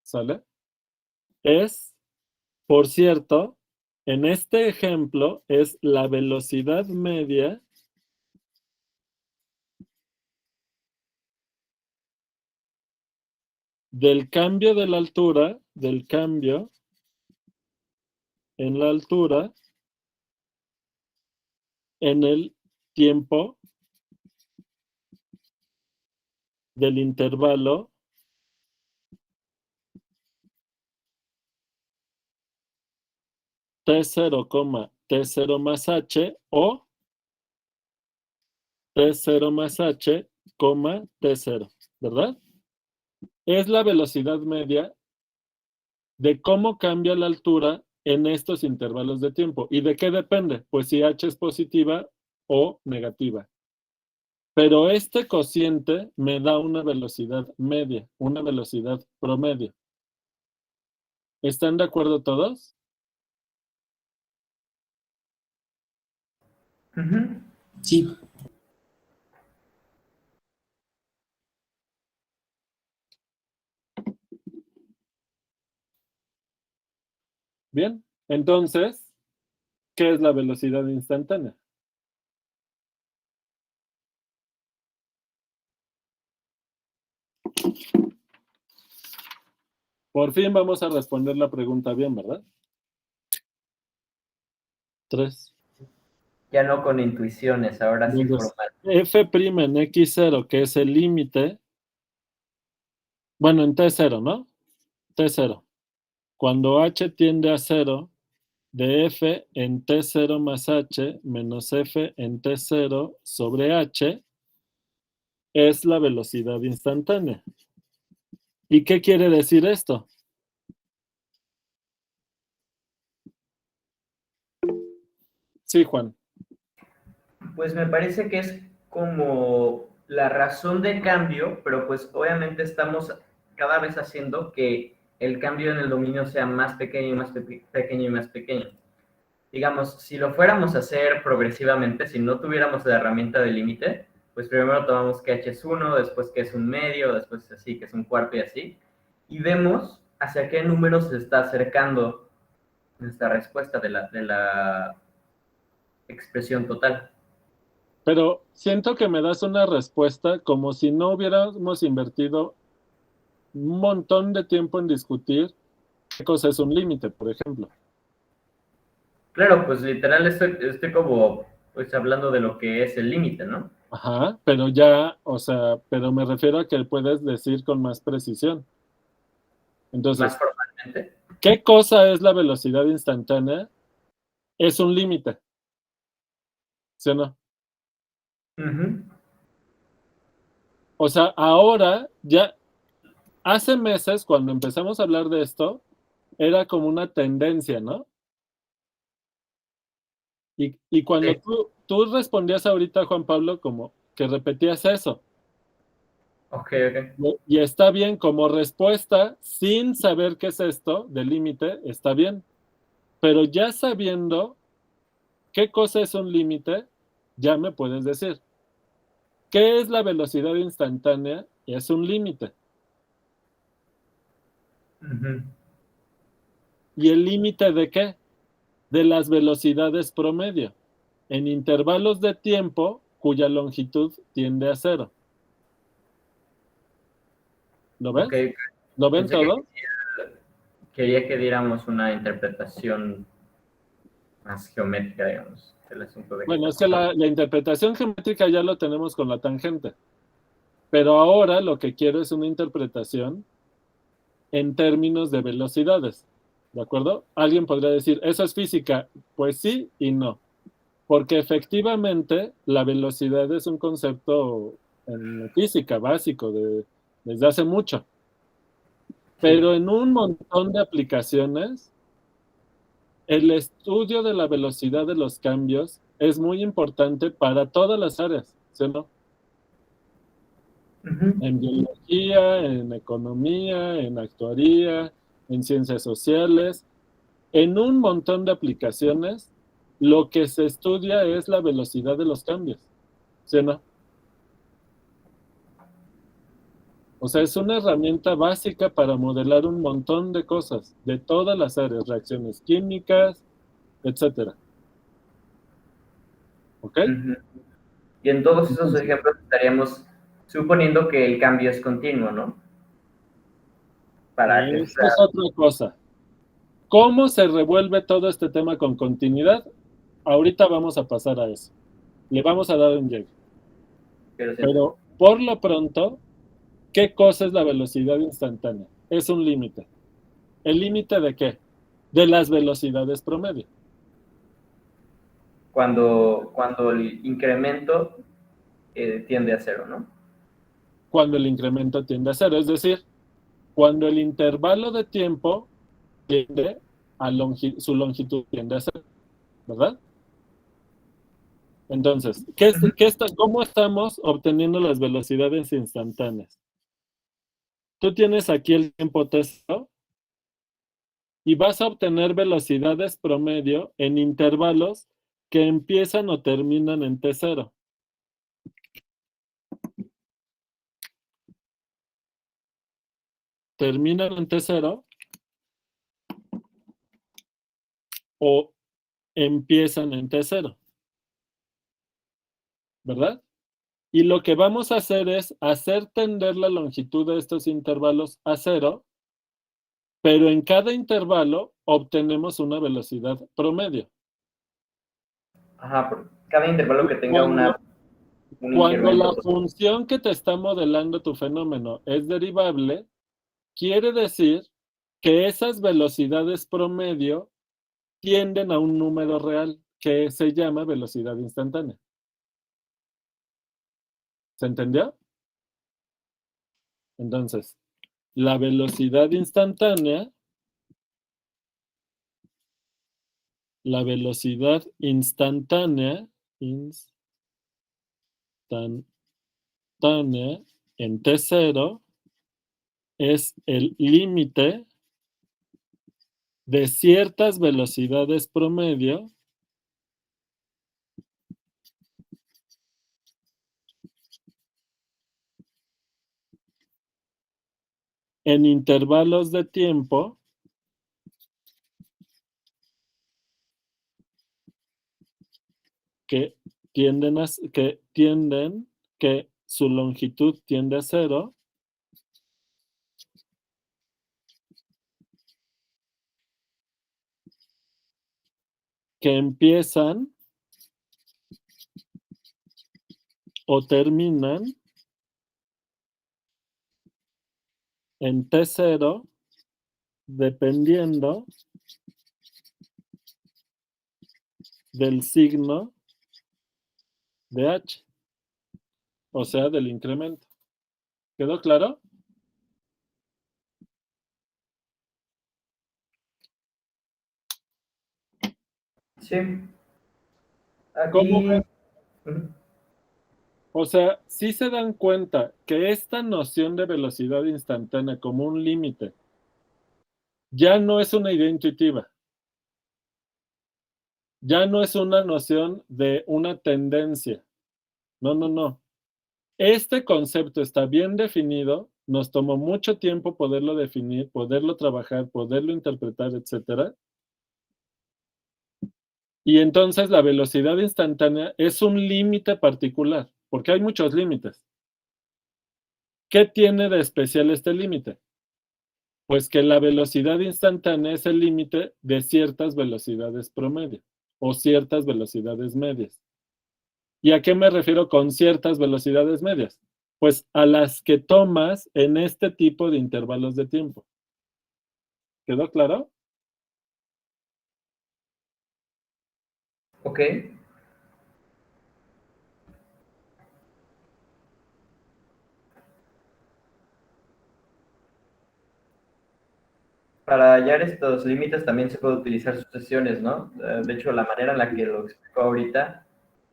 ¿Sale? Por cierto, en este ejemplo es la velocidad media del cambio de la altura, del cambio en la altura en el tiempo del intervalo T0, T0 más H o T0 más H, T0, ¿verdad? Es la velocidad media de cómo cambia la altura en estos intervalos de tiempo. ¿Y de qué depende? Pues si H es positiva o negativa. Pero este cociente me da una velocidad media, una velocidad promedio. ¿Están de acuerdo todos? Sí. Bien, entonces, ¿qué es la velocidad instantánea? Por fin vamos a responder la pregunta bien, ¿verdad? 3. Ya no con intuiciones, ahora sí Entonces, formal. F' en X0, que es el límite, bueno, en T0, ¿no? T0. Cuando H tiende a 0, de F en T0 más H menos F en T0 sobre H es la velocidad instantánea. ¿Y qué quiere decir esto? Sí, Juan. Pues me parece que es como la razón de cambio, pero pues obviamente estamos cada vez haciendo que el cambio en el dominio sea más pequeño y más pequeño y más pequeño. Digamos, si lo fuéramos a hacer progresivamente, si no tuviéramos la herramienta de límite, pues primero tomamos que h es 1, después que es un medio, después así, que es un cuarto y así, y vemos hacia qué número se está acercando nuestra respuesta de la expresión total. Pero siento que me das una respuesta como si no hubiéramos invertido un montón de tiempo en discutir qué cosa es un límite, por ejemplo. Claro, pues literal estoy como pues hablando de lo que es el límite, ¿no? Ajá, pero ya, o sea, pero me refiero a que puedes decir con más precisión. Entonces, Más formalmente. ¿qué cosa es la velocidad instantánea? Es un límite. ¿Sí o no? O sea, ahora ya, hace meses cuando empezamos a hablar de esto, era como una tendencia, ¿no? Y cuando Sí. tú respondías ahorita, Juan Pablo, como que repetías eso. Ok. Y está bien, como respuesta, sin saber qué es esto del límite, está bien. Pero ya sabiendo qué cosa es un límite, ya me puedes decir. ¿Qué es la velocidad instantánea? Es un límite. ¿Y el límite de qué? De las velocidades promedio, en intervalos de tiempo cuya longitud tiende a 0. ¿Lo ves? Ok, ¿Lo ven pensé que todo? quería que diéramos una interpretación más geométrica, digamos, del asunto de Bueno, es que la interpretación geométrica ya lo tenemos con la tangente. Pero ahora lo que quiero es una interpretación en términos de velocidades. ¿De acuerdo? Alguien podría decir, ¿eso es física? Pues sí y no. Porque efectivamente la velocidad es un concepto en física básico desde hace mucho. Pero en un montón de aplicaciones, el estudio de la velocidad de los cambios es muy importante para todas las áreas, ¿sí o no? En biología, en economía, en actuaría, en ciencias sociales, en un montón de aplicaciones, lo que se estudia es la velocidad de los cambios, ¿sí o no? O sea, es una herramienta básica para modelar un montón de cosas, de todas las áreas, reacciones químicas, etcétera. ¿Ok? Y en todos esos Entonces, ejemplos estaríamos suponiendo que el cambio es continuo, ¿no? Para que esa es otra cosa. ¿Cómo se revuelve todo este tema con continuidad? Ahorita vamos a pasar a eso. Le vamos a dar un llegue. Pero por lo pronto, ¿qué cosa es la velocidad instantánea? Es un límite. ¿El límite de qué? De las velocidades promedio. cuando el incremento tiende a 0, ¿no? Cuando el incremento tiende a 0. Es decir, cuando el intervalo de tiempo tiende a su longitud tiende a 0. ¿Verdad? Entonces, ¿cómo estamos obteniendo las velocidades instantáneas? Tú tienes aquí el tiempo t0 y vas a obtener velocidades promedio en intervalos que empiezan o terminan en t0. Terminan en t0 o empiezan en t0. ¿Verdad? Y lo que vamos a hacer es hacer tender la longitud de estos intervalos a 0, pero en cada intervalo obtenemos una velocidad promedio. Ajá, por cada intervalo que tenga un Cuando la incremento. función que te está modelando tu fenómeno es derivable, quiere decir que esas velocidades promedio tienden a un número real que se llama velocidad instantánea. ¿Se entendió? Entonces, la velocidad instantánea en t0 es el límite de ciertas velocidades promedio en intervalos de tiempo que su longitud tiende a 0 que empiezan o terminan en t0 dependiendo del signo de h, o sea, del incremento. ¿Quedó claro? Sí. ¿Cómo Aquí. ven? O sea, sí se dan cuenta que esta noción de velocidad instantánea como un límite ya no es una idea intuitiva. Ya no es una noción de una tendencia. No, no, no. Este concepto está bien definido nos tomó mucho tiempo poderlo definir, poderlo trabajar, poderlo interpretar, etcétera. Y entonces la velocidad instantánea es un límite particular, porque hay muchos límites. ¿Qué tiene de especial este límite? Pues que la velocidad instantánea es el límite de ciertas velocidades promedio o ciertas velocidades medias. ¿Y a qué me refiero con ciertas velocidades medias? Pues a las que tomas en este tipo de intervalos de tiempo. ¿Quedó claro? Ok. Para hallar estos límites también se puede utilizar sucesiones, ¿no? De hecho, la manera en la que lo explicó ahorita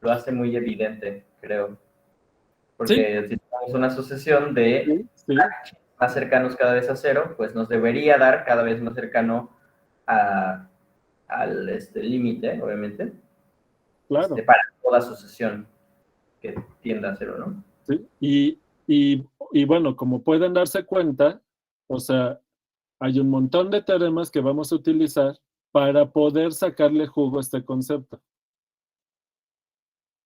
lo hace muy evidente, creo. Porque si tenemos una sucesión de Sí. más cercanos cada vez a cero, pues nos debería dar cada vez más cercano al límite, obviamente, Claro. para toda sucesión que tienda a cero, ¿no? Sí. Y bueno, como pueden darse cuenta, o sea, hay un montón de teoremas que vamos a utilizar para poder sacarle jugo a este concepto.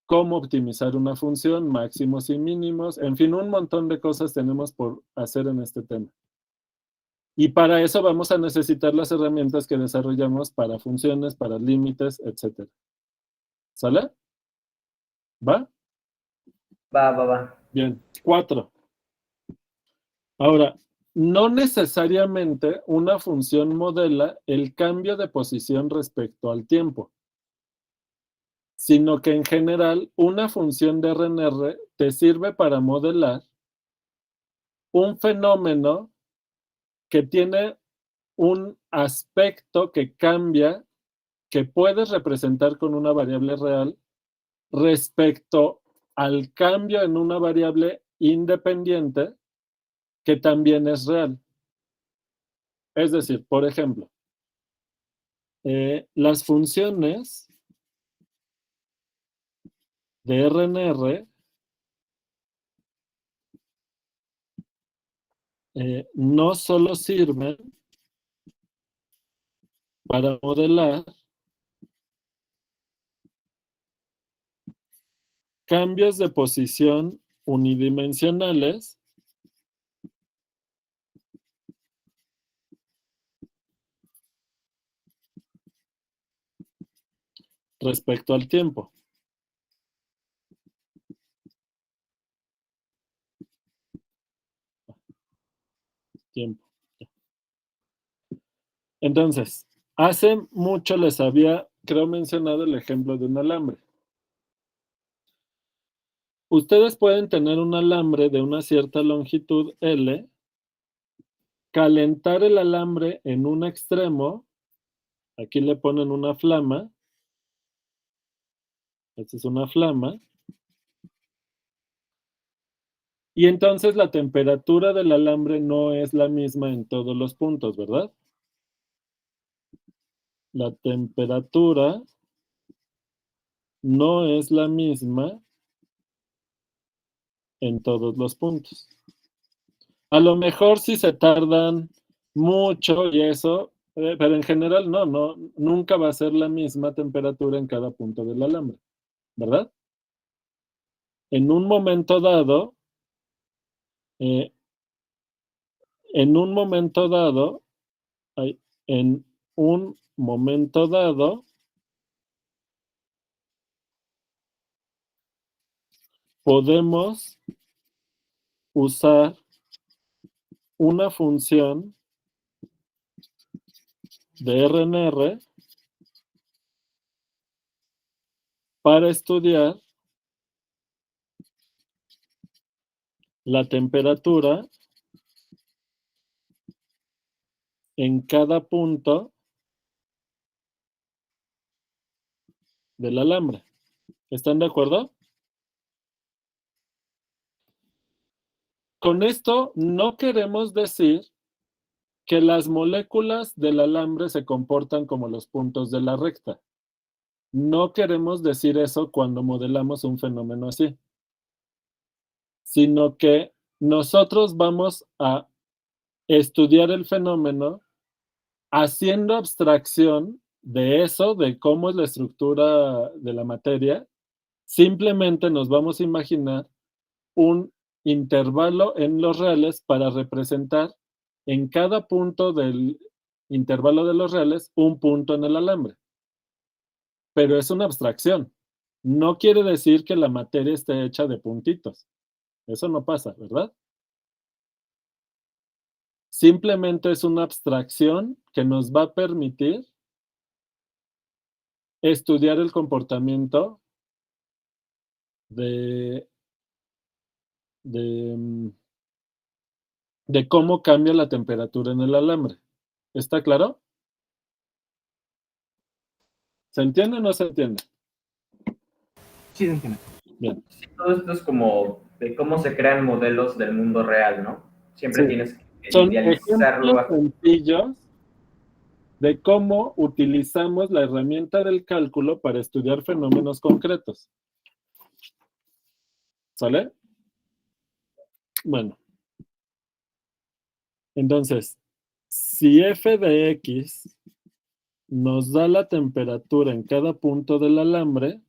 Cómo optimizar una función, máximos y mínimos, en fin, un montón de cosas tenemos por hacer en este tema. Y para eso vamos a necesitar las herramientas que desarrollamos para funciones, para límites, etc. ¿Sale? ¿Va? Va. Bien. 4. Ahora, no necesariamente una función modela el cambio de posición respecto al tiempo, sino que en general una función de RNR te sirve para modelar un fenómeno que tiene un aspecto que cambia, que puedes representar con una variable real respecto al cambio en una variable independiente que también es real. Es decir, por ejemplo, las funciones de RNR no solo sirven para modelar cambios de posición unidimensionales respecto al tiempo. Entonces, hace mucho les había, creo, mencionado el ejemplo de un alambre. Ustedes pueden tener un alambre de una cierta longitud L, calentar el alambre en un extremo, aquí le ponen una flama, esta es una flama, y entonces la temperatura del alambre no es la misma en todos los puntos, ¿verdad? La temperatura no es la misma en todos los puntos. A lo mejor si se tardan mucho y eso, pero en general no, nunca va a ser la misma temperatura en cada punto del alambre, ¿verdad? En un momento dado, en un momento dado, podemos usar una función de RNR para estudiar la temperatura en cada punto del alambre. ¿Están de acuerdo? Con esto no queremos decir que las moléculas del alambre se comportan como los puntos de la recta. No queremos decir eso cuando modelamos un fenómeno así, sino que nosotros vamos a estudiar el fenómeno haciendo abstracción de eso, de cómo es la estructura de la materia. Simplemente nos vamos a imaginar un intervalo en los reales para representar en cada punto del intervalo de los reales un punto en el alambre. Pero es una abstracción. No quiere decir que la materia esté hecha de puntitos. Eso no pasa, ¿verdad? Simplemente es una abstracción que nos va a permitir estudiar el comportamiento de cómo cambia la temperatura en el alambre. ¿Está claro? ¿Se entiende o no se entiende? Sí, se entiende. Bien. Sí, todo esto es como de cómo se crean modelos del mundo real, ¿no? Siempre Sí. tienes que Son idealizarlo. ejemplos sencillos de cómo utilizamos la herramienta del cálculo para estudiar fenómenos concretos. ¿Sale? Bueno. Entonces, si f de x nos da la temperatura en cada punto del alambre,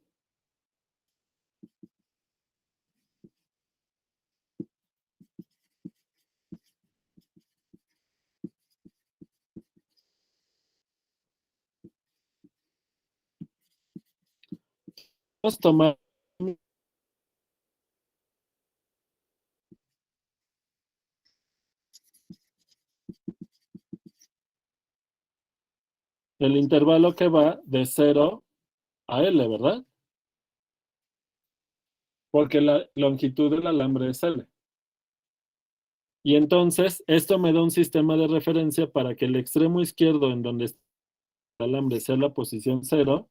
vamos a tomar el intervalo que va de 0 a L, ¿verdad? Porque la longitud del alambre es L. Y entonces, esto me da un sistema de referencia para que el extremo izquierdo en donde está el alambre sea la posición 0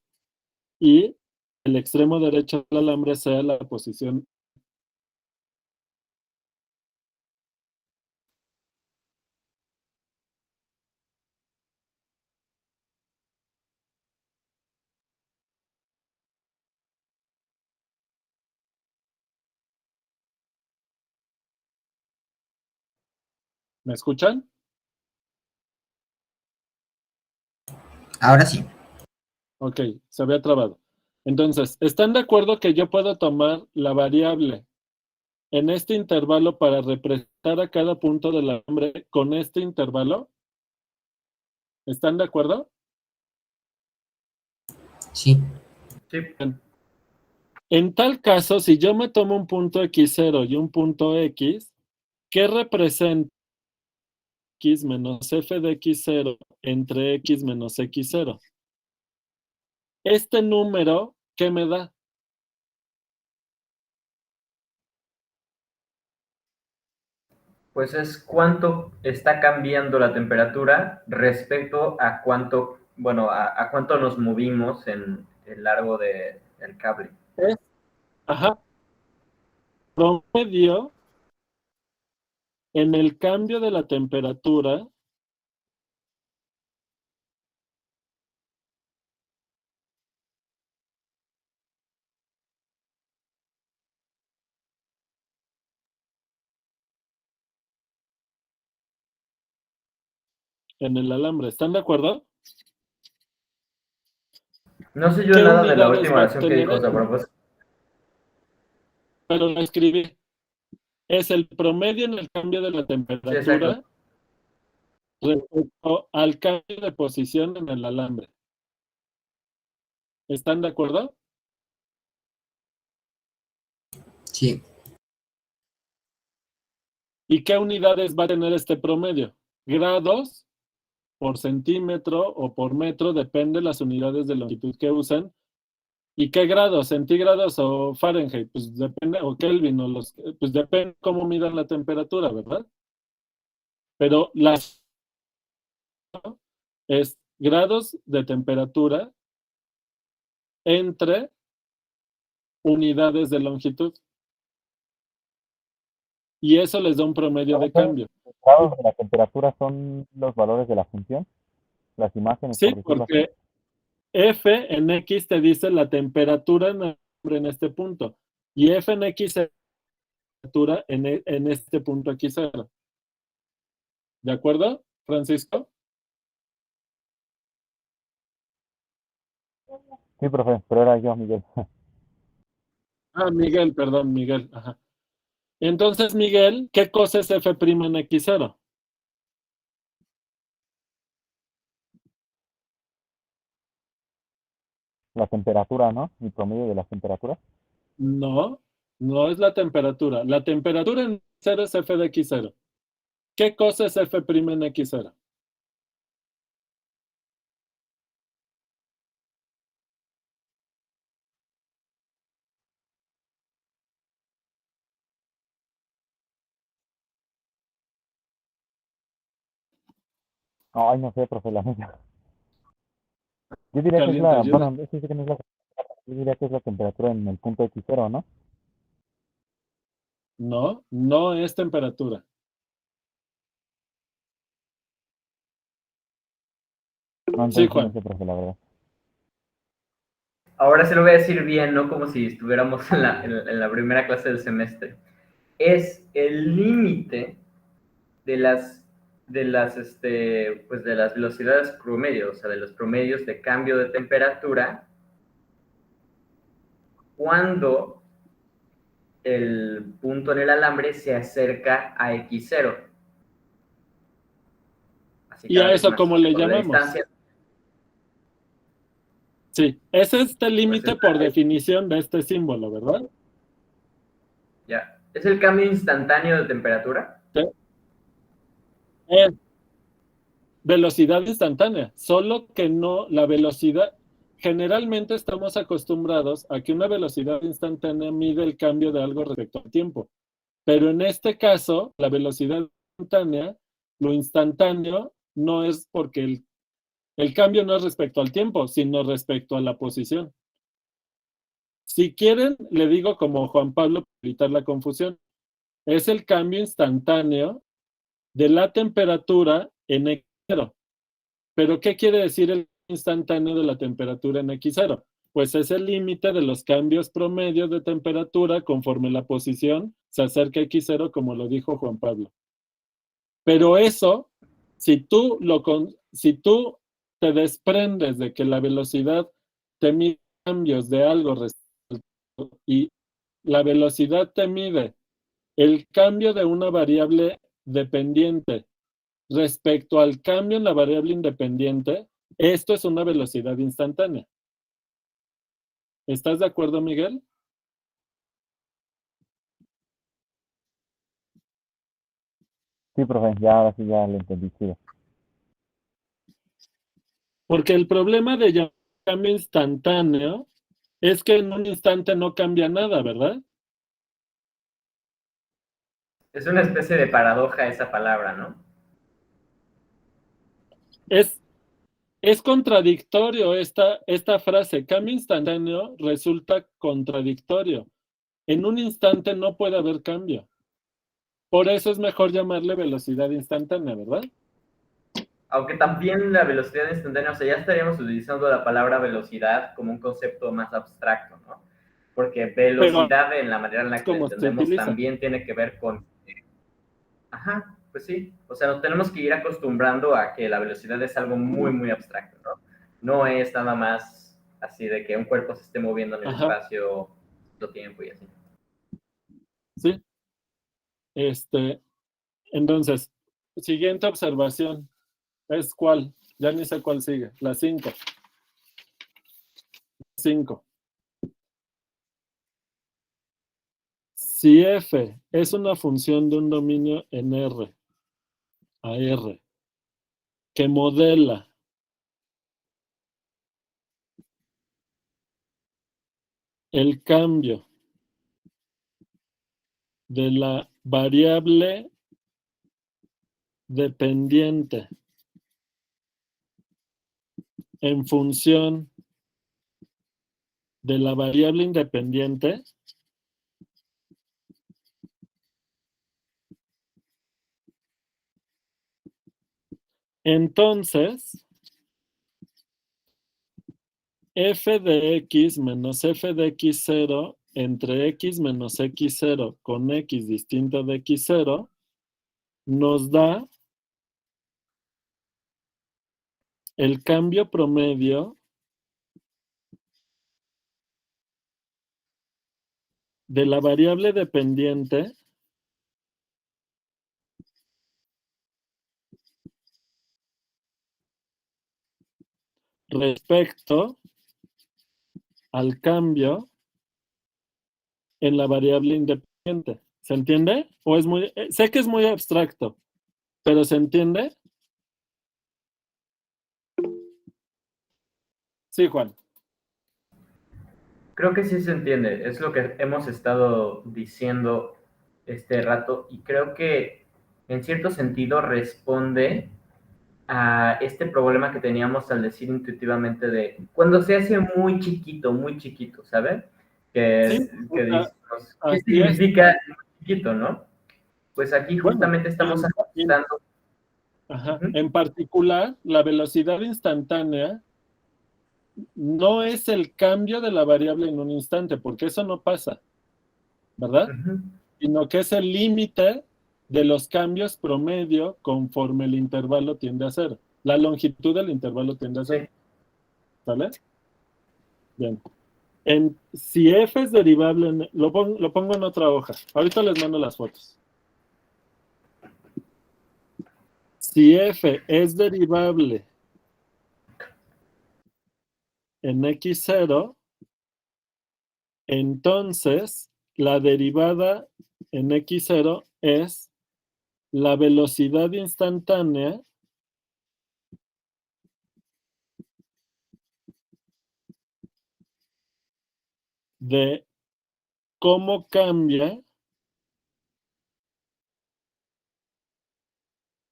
y el extremo derecho del alambre sea la posición. ¿Me escuchan? Ahora sí. Ok, se había trabado. Entonces, ¿están de acuerdo que yo puedo tomar la variable en este intervalo para representar a cada punto del alambre con este intervalo? ¿Están de acuerdo? Sí. Sí, En tal caso, si yo me tomo un punto x0 y un punto x, ¿qué representa x menos f de x0 entre x menos x0? Este número, ¿qué me da? pues es cuánto está cambiando la temperatura respecto a cuánto, bueno, a cuánto nos movimos en el largo del cable. Es, ajá, promedio en el cambio de la temperatura en el alambre. ¿Están de acuerdo? No sé yo ¿Qué nada de la unidades última va a oración que tener dijo, o sea, eso? pues, Pero lo escribí. Es el promedio en el cambio de la sí, temperatura exacto. respecto al cambio de posición en el alambre. ¿Están de acuerdo? Sí. ¿Y qué unidades va a tener este promedio? Grados por centímetro o por metro, depende las unidades de longitud que usen. ¿Y qué grados? ¿Centígrados o Fahrenheit? Pues depende, o Kelvin, o pues depende cómo midan la temperatura, ¿verdad? Pero las es grados de temperatura entre unidades de longitud. Y eso les da un promedio de cambio. ¿Los grados de la temperatura son los valores de la función? Las imágenes, Sí, por decirlo así. porque F en X te dice la temperatura en este punto. Y F en X es temperatura en este punto X0. ¿De acuerdo, Francisco? Sí, profe, pero era yo, Miguel. Ah, Miguel, perdón, Miguel. Ajá. Entonces, Miguel, ¿qué cosa es F' en X0? La temperatura, ¿no? El promedio de las temperaturas. No, no es la temperatura. La temperatura en X0 es F de X0. ¿Qué cosa es F' en X0? Ay, no sé, profe, la neta. Yo diría que es Caliente, la, ayuda. bueno, sí sé que no es la, yo diría que es la temperatura en el punto X0, ¿no? No, no es temperatura. No, Sí, entonces sí no Juan. sé, profe, la verdad. Ahora se lo voy a decir bien, no como si estuviéramos en la primera clase del semestre. Es el límite de pues de las velocidades promedio, o sea, de los promedios de cambio de temperatura cuando el punto en el alambre se acerca a X0. Así ¿Y cada a vez eso más. cómo le Por la llamamos? distancia, Sí, es este pues límite por definición de este símbolo, ¿verdad? ya. ¿Es el cambio instantáneo de temperatura? Sí. Es velocidad instantánea, solo que no la velocidad. Generalmente estamos acostumbrados a que una velocidad instantánea mide el cambio de algo respecto al tiempo. Pero en este caso, la velocidad instantánea, lo instantáneo no es porque el cambio no es respecto al tiempo, sino respecto a la posición. Si quieren, le digo como Juan Pablo para evitar la confusión, es el cambio instantáneo de la temperatura en X0. ¿Pero qué quiere decir el instantáneo de la temperatura en X0? Pues es el límite de los cambios promedios de temperatura conforme la posición se acerca a X0, como lo dijo Juan Pablo. Pero eso, si tú te desprendes de que la velocidad te mide cambios de algo y la velocidad te mide el cambio de una variable dependiente respecto al cambio en la variable independiente, esto es una velocidad instantánea. ¿Estás de acuerdo, Miguel? Sí, profe, ya, ahora sí ya lo entendí, chido. Porque el problema de llamar cambio instantáneo es que en un instante no cambia nada, ¿verdad? Es una especie de paradoja esa palabra, ¿no? Es contradictorio esta frase. Cambio instantáneo resulta contradictorio. En un instante no puede haber cambio. Por eso es mejor llamarle velocidad instantánea, ¿verdad? Aunque también la velocidad instantánea, o sea, ya estaríamos utilizando la palabra velocidad como un concepto más abstracto, ¿no? Porque Pero velocidad en la manera en la es que la como se entendemos utiliza. también tiene que ver con... Ajá, pues sí. O sea, nos tenemos que ir acostumbrando a que la velocidad es algo muy, muy abstracto, ¿no? No es nada más así de que un cuerpo se esté moviendo en el Ajá, espacio todo tiempo y así. sí. Entonces, siguiente observación. ¿Es cuál? Ya ni sé cuál sigue. La 5. 5. Si f es una función de un dominio en R a R que modela el cambio de la variable dependiente en función de la variable independiente, entonces f de x menos f de x0 entre x menos x0 con x distinto de x0 nos da el cambio promedio de la variable dependiente respecto al cambio en la variable independiente. ¿Se entiende? ¿O es muy, sé que es muy abstracto, pero ¿se entiende? Sí, Juan. Creo que sí se entiende, es lo que hemos estado diciendo este rato y creo que en cierto sentido responde a este problema que teníamos al decir intuitivamente de cuando se hace muy chiquito, ¿sabes? Sí, o Que sea, decimos, ¿qué así es. significa muy chiquito, no? Pues aquí Bueno, justamente estamos en, ajustando. ajá, Ujú, en particular, la velocidad instantánea no es el cambio de la variable en un instante, porque eso no pasa, ¿verdad? ujú. Sino que es el límite de los cambios promedio conforme el intervalo tiende a cero. La longitud del intervalo tiende a Sí. cero. ¿Sale? Bien. Si f es derivable, lo pongo en otra hoja. Ahorita les mando las fotos. Si f es derivable en x0, entonces la derivada en x0 es la velocidad instantánea de cómo cambia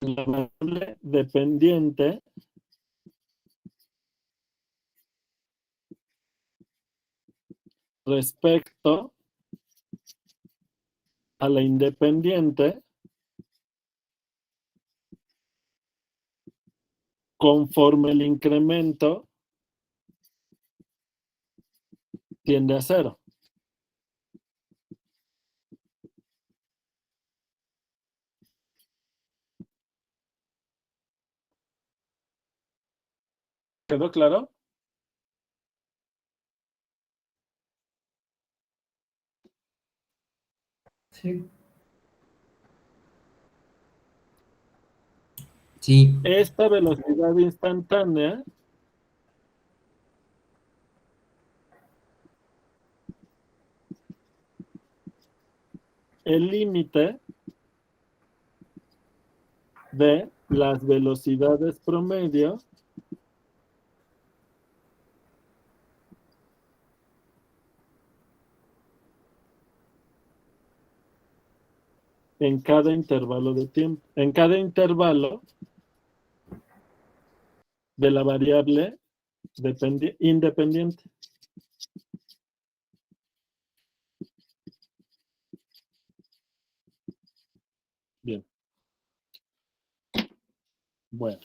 la variable dependiente respecto a la independiente conforme el incremento tiende a cero. ¿Quedó claro? Sí. Sí, Esta velocidad instantánea el límite de las velocidades promedio en cada intervalo de tiempo, en cada intervalo de la variable independiente. Bien. Bueno.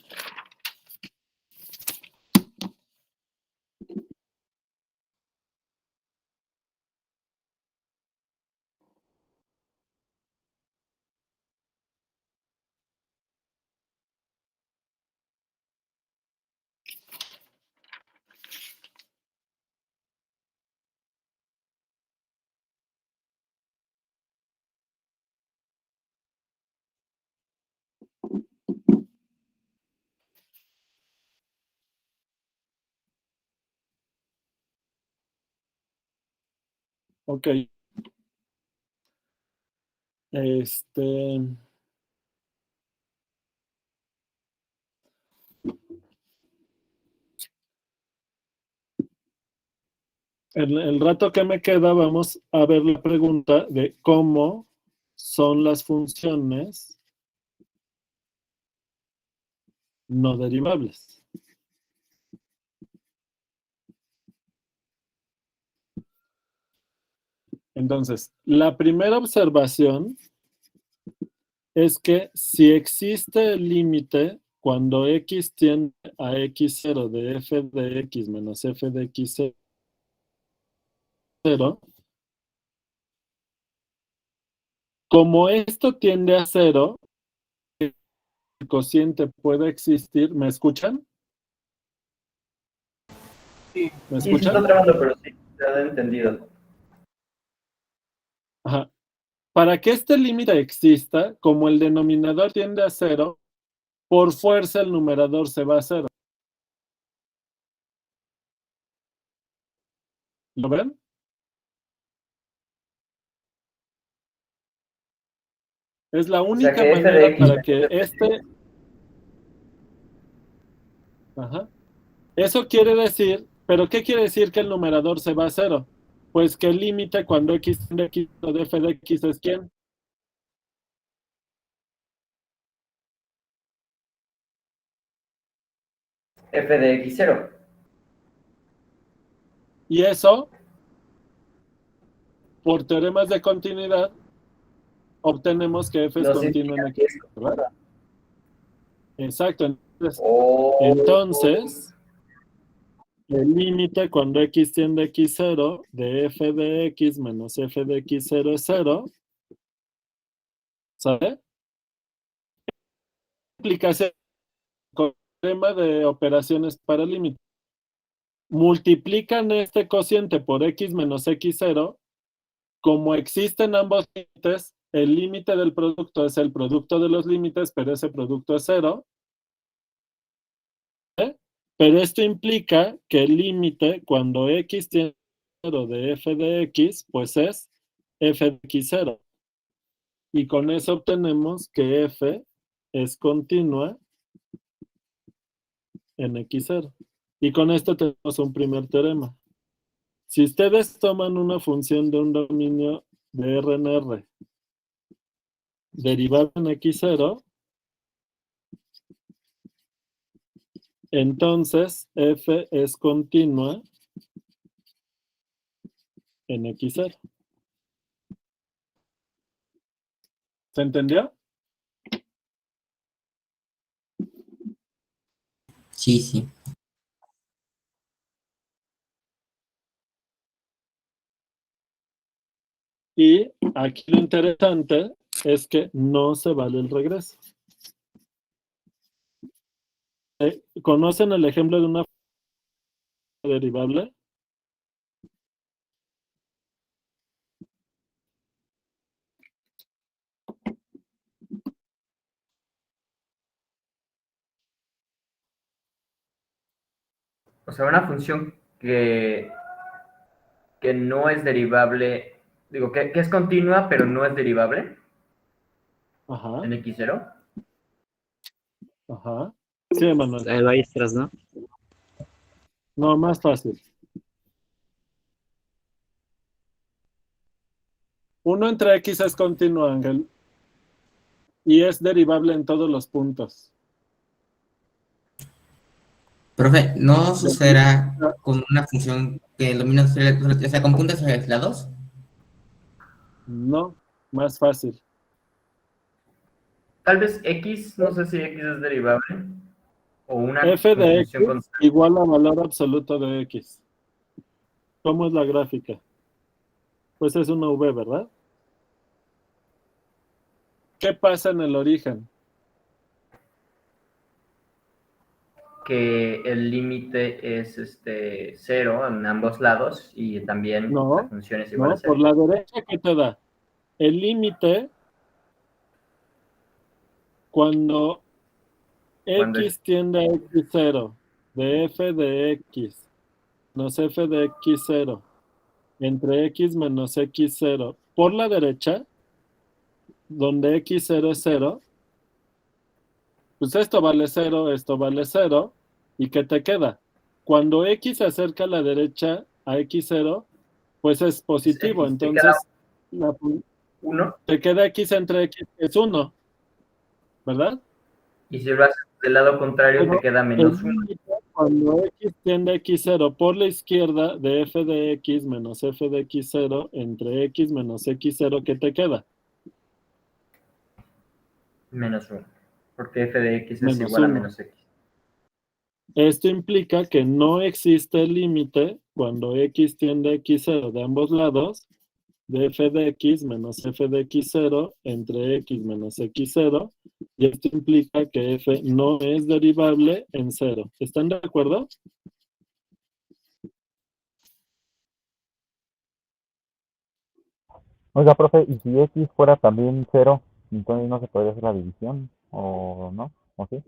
Ok. En el rato que me queda, vamos a ver la pregunta de cómo son las funciones no derivables. Entonces, la primera observación es que si existe el límite cuando x tiende a x0 de f de x menos f de x0, Como esto tiende a 0, el cociente puede existir. ¿Me escuchan? Sí, ¿Me sí, se está escuchan? trabando, pero sí, se ha entendido. Ajá. Para que este límite exista, como el denominador tiende a 0, por fuerza el numerador se va a 0. ¿Lo ven? Es la única que f de manera x para que este... Ajá. Eso quiere decir, ¿pero qué quiere decir que el numerador se va a 0? Pues que el límite cuando x tiende a x de f de x es ¿quién? f de x0. Y eso, por teoremas de continuidad, obtenemos que f es No continuo en significa x, que es ¿verdad? Exacto. Oh. Entonces, el límite cuando x tiende a x0 de f de x menos f de x0 es 0. ¿Sabe? Aplicación con teorema de operaciones para límite. Multiplican este cociente por x menos x0. Como existen ambos límites, el límite del producto es el producto de los límites, pero ese producto es 0. Pero esto implica que el límite cuando x tiene 0 de f de x, pues es f de x0. Y con eso obtenemos que f es continua en x0. Y con esto tenemos un primer teorema. Si ustedes toman una función de un dominio de R en R derivada en x0, entonces f es continua en x0. ¿Se entendió? Sí, sí. Y aquí lo interesante es que no se vale el regreso. ¿Conocen el ejemplo de una derivable? O sea, una función que no es derivable, digo, que es continua, pero no es derivable Ajá, en x0. ajá. Sí, Manuel. Ahí va extras, ¿no? No, más fácil. 1 entre x es continuo, Ángel. Y es derivable en todos los puntos. Profe, ¿no sucederá con una función que domina, o sea, con puntos aislados? No, más fácil. Tal vez x, no sé si x es derivable, o una F de x función constante. igual a valor absoluto de x. ¿Cómo es la gráfica? Pues es una v, ¿verdad? ¿Qué pasa en el origen? Que el límite es 0 en ambos lados y también la No, función es igual a no, 0. por la derecha, ¿qué te da? El límite cuando Cuando x tiende a x0 de f de x menos f de x0 entre x menos x0 por la derecha, donde x0 es 0, pues esto vale 0, esto vale 0, ¿y qué te queda? Cuando x se acerca a la derecha a x0, pues es positivo, X, te queda entonces 1, te queda x entre x, es 1, ¿verdad? y si lo haces del lado contrario Pero te queda el menos 1. límite cuando x tiende a x0 por la izquierda de f de x menos f de x0 entre x menos x0, ¿qué te queda? Menos 1, porque f de x es Menos igual a 1. menos x. Esto implica que no existe límite cuando x tiende a x0 de ambos lados de f de x menos f de x0 entre x menos x0, y esto implica que f no es derivable en 0. ¿Están de acuerdo? Oiga, profe, ¿y si X fuera también cero, entonces no se podría hacer la división? ¿O no? ¿O sí?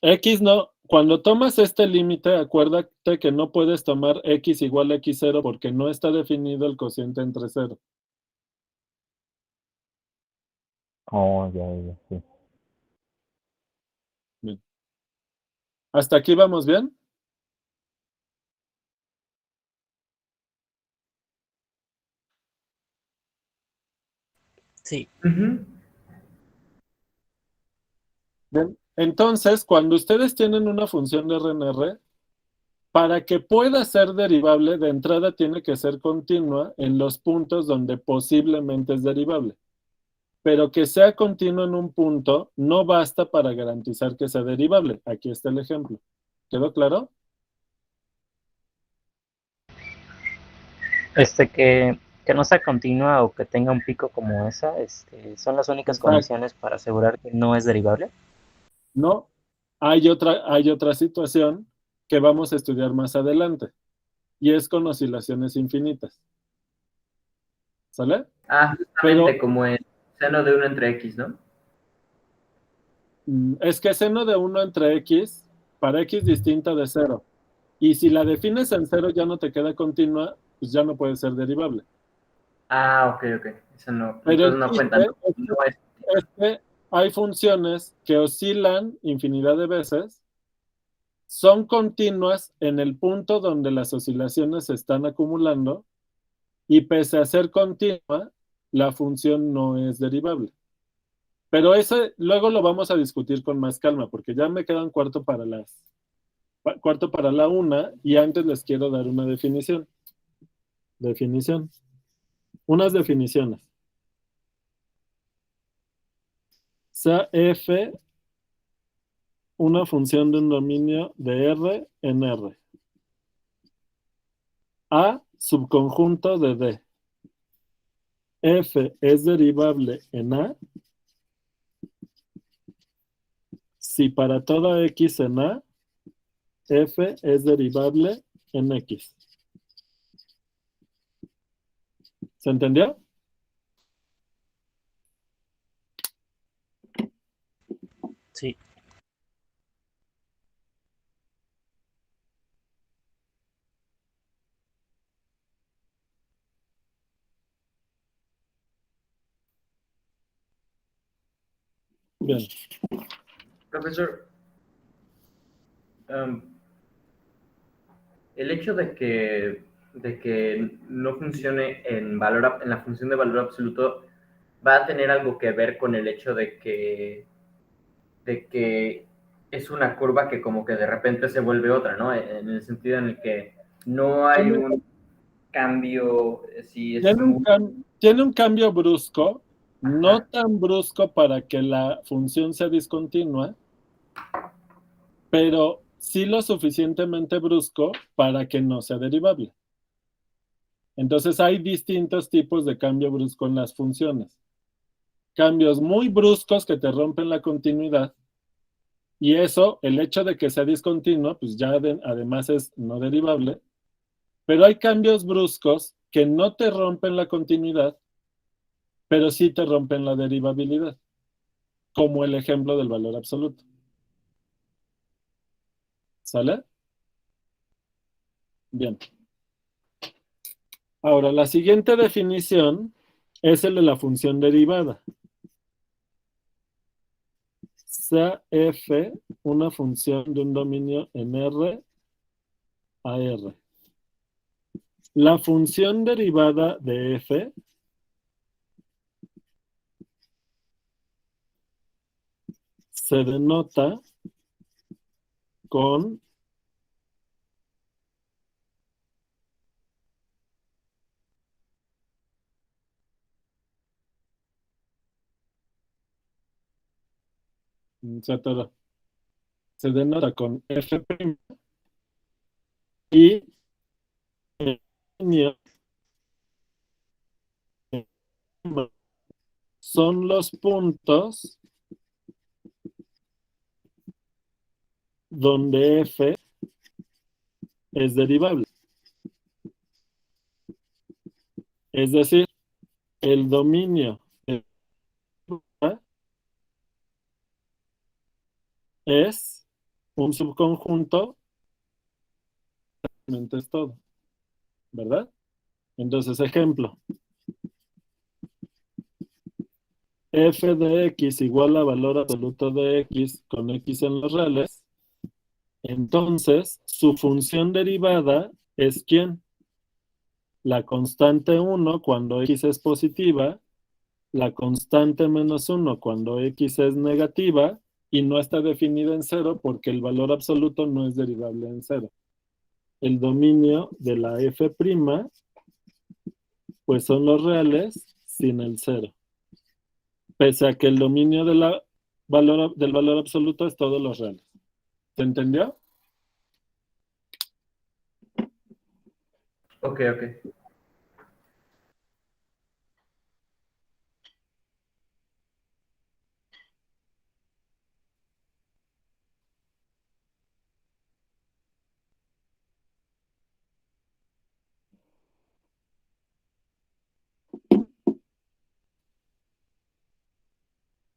X no, cuando tomas este límite, acuérdate que no puedes tomar x igual a x0 porque no está definido el cociente entre 0. Oh, ya, sí. Bien. ¿Hasta aquí vamos bien? Sí. Ujú. Bien. Entonces, cuando ustedes tienen una función de RNR, para que pueda ser derivable, de entrada tiene que ser continua en los puntos donde posiblemente es derivable. Pero que sea continuo en un punto no basta para garantizar que sea derivable. Aquí está el ejemplo. ¿Quedó claro? Que no sea continua o que tenga un pico como esa, son las únicas Exacto. condiciones para asegurar que no es derivable. No, hay otra situación que vamos a estudiar más adelante, y es con oscilaciones infinitas. ¿Sale? Ah, justamente Pero como el seno de 1 entre x, ¿no? es que seno de 1 entre x, para x distinta de 0. Y si la defines en 0 ya no te queda continua, pues ya no puede ser derivable. Ah, ok. Eso no, Pero entonces el no cuenta, chiste ¿no? No es. es que hay funciones que oscilan infinidad de veces, son continuas en el punto donde las oscilaciones se están acumulando, y pese a ser continua, la función no es derivable. Pero ese luego lo vamos a discutir con más calma, porque ya me quedan cuarto para la 1, y antes les quiero dar una definición. Unas definiciones. Sea f una función de un dominio de R en R. A, subconjunto de D. F es derivable en A si para toda X en A, F es derivable en X. ¿Se entendió? Sí. Bien. Profesor, el hecho de que no funcione en la función de valor absoluto va a tener algo que ver con el hecho de que es una curva que como que de repente se vuelve otra, ¿no? En el sentido en el que no hay Tiene, un cambio, si es tiene un muy. cam- tiene un cambio brusco, no tan brusco para que la función sea discontinua, pero sí lo suficientemente brusco para que no sea derivable. Entonces hay distintos tipos de cambio brusco en las funciones. Cambios muy bruscos que te rompen la continuidad, y eso, el hecho de que sea discontinuo, pues ya además es no derivable, pero hay cambios bruscos que no te rompen la continuidad, pero sí te rompen la derivabilidad, como el ejemplo del valor absoluto. ¿Sale? Bien. Ahora, la siguiente definición es el de la función derivada. Sea f una función de un dominio en R a R. La función derivada de f se denota con se denota con f' y el dominio son los puntos donde f es derivable. Es decir, el dominio de f es un subconjunto, es todo, ¿verdad? Entonces, ejemplo, f de x igual a valor absoluto de x con x en los reales, entonces su función derivada es ¿quién? La constante 1 cuando x es positiva, la constante menos 1 cuando x es negativa, y no está definida en 0 porque el valor absoluto no es derivable en 0. El dominio de la f', pues son los reales sin el 0. Pese a que el dominio del valor absoluto es todos los reales. ¿Se entendió? Ok.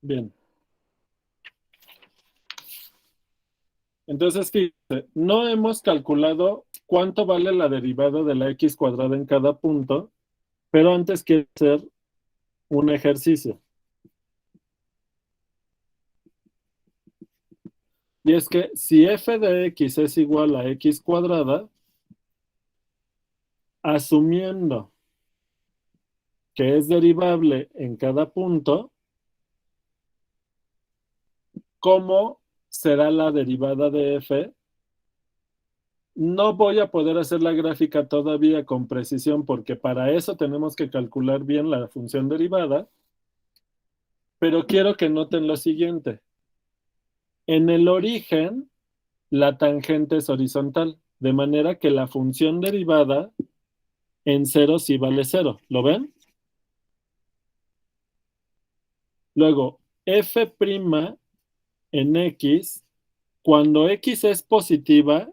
Bien. Entonces, fíjate, no hemos calculado cuánto vale la derivada de la x cuadrada en cada punto, pero antes quiero hacer un ejercicio. Y es que si f de x es igual a x cuadrada, asumiendo que es derivable en cada punto, ¿cómo será la derivada de f? No voy a poder hacer la gráfica todavía con precisión porque para eso tenemos que calcular bien la función derivada, pero quiero que noten lo siguiente. En el origen, la tangente es horizontal, de manera que la función derivada en 0 sí vale 0. ¿Lo ven? Luego, f' en x, cuando x es positiva,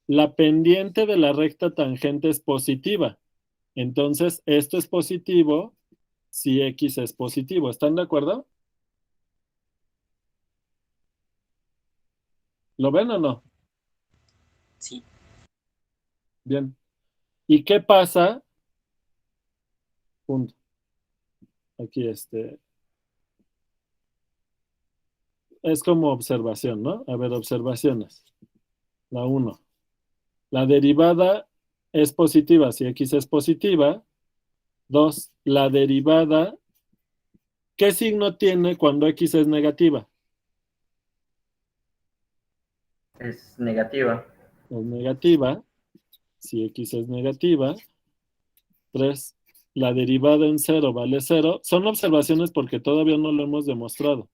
la pendiente de la recta tangente es positiva. Entonces, esto es positivo si x es positivo. ¿Están de acuerdo? ¿Lo ven o no? Sí. Bien. ¿Y qué pasa? Punto. Aquí es como observación, ¿no? A ver, observaciones. La 1. La derivada es positiva si x es positiva. 2. La derivada, ¿qué signo tiene cuando x es negativa? Es negativa. Es negativa. Si x es negativa. 3. La derivada en 0 vale 0. Son observaciones porque todavía no lo hemos demostrado.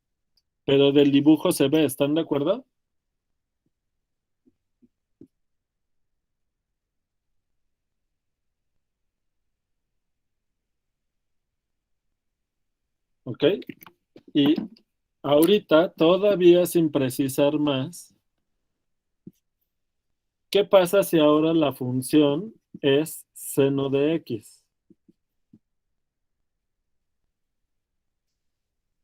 Pero del dibujo se ve, ¿están de acuerdo? ¿Ok? Y ahorita, todavía sin precisar más, ¿qué pasa si ahora la función es seno de x?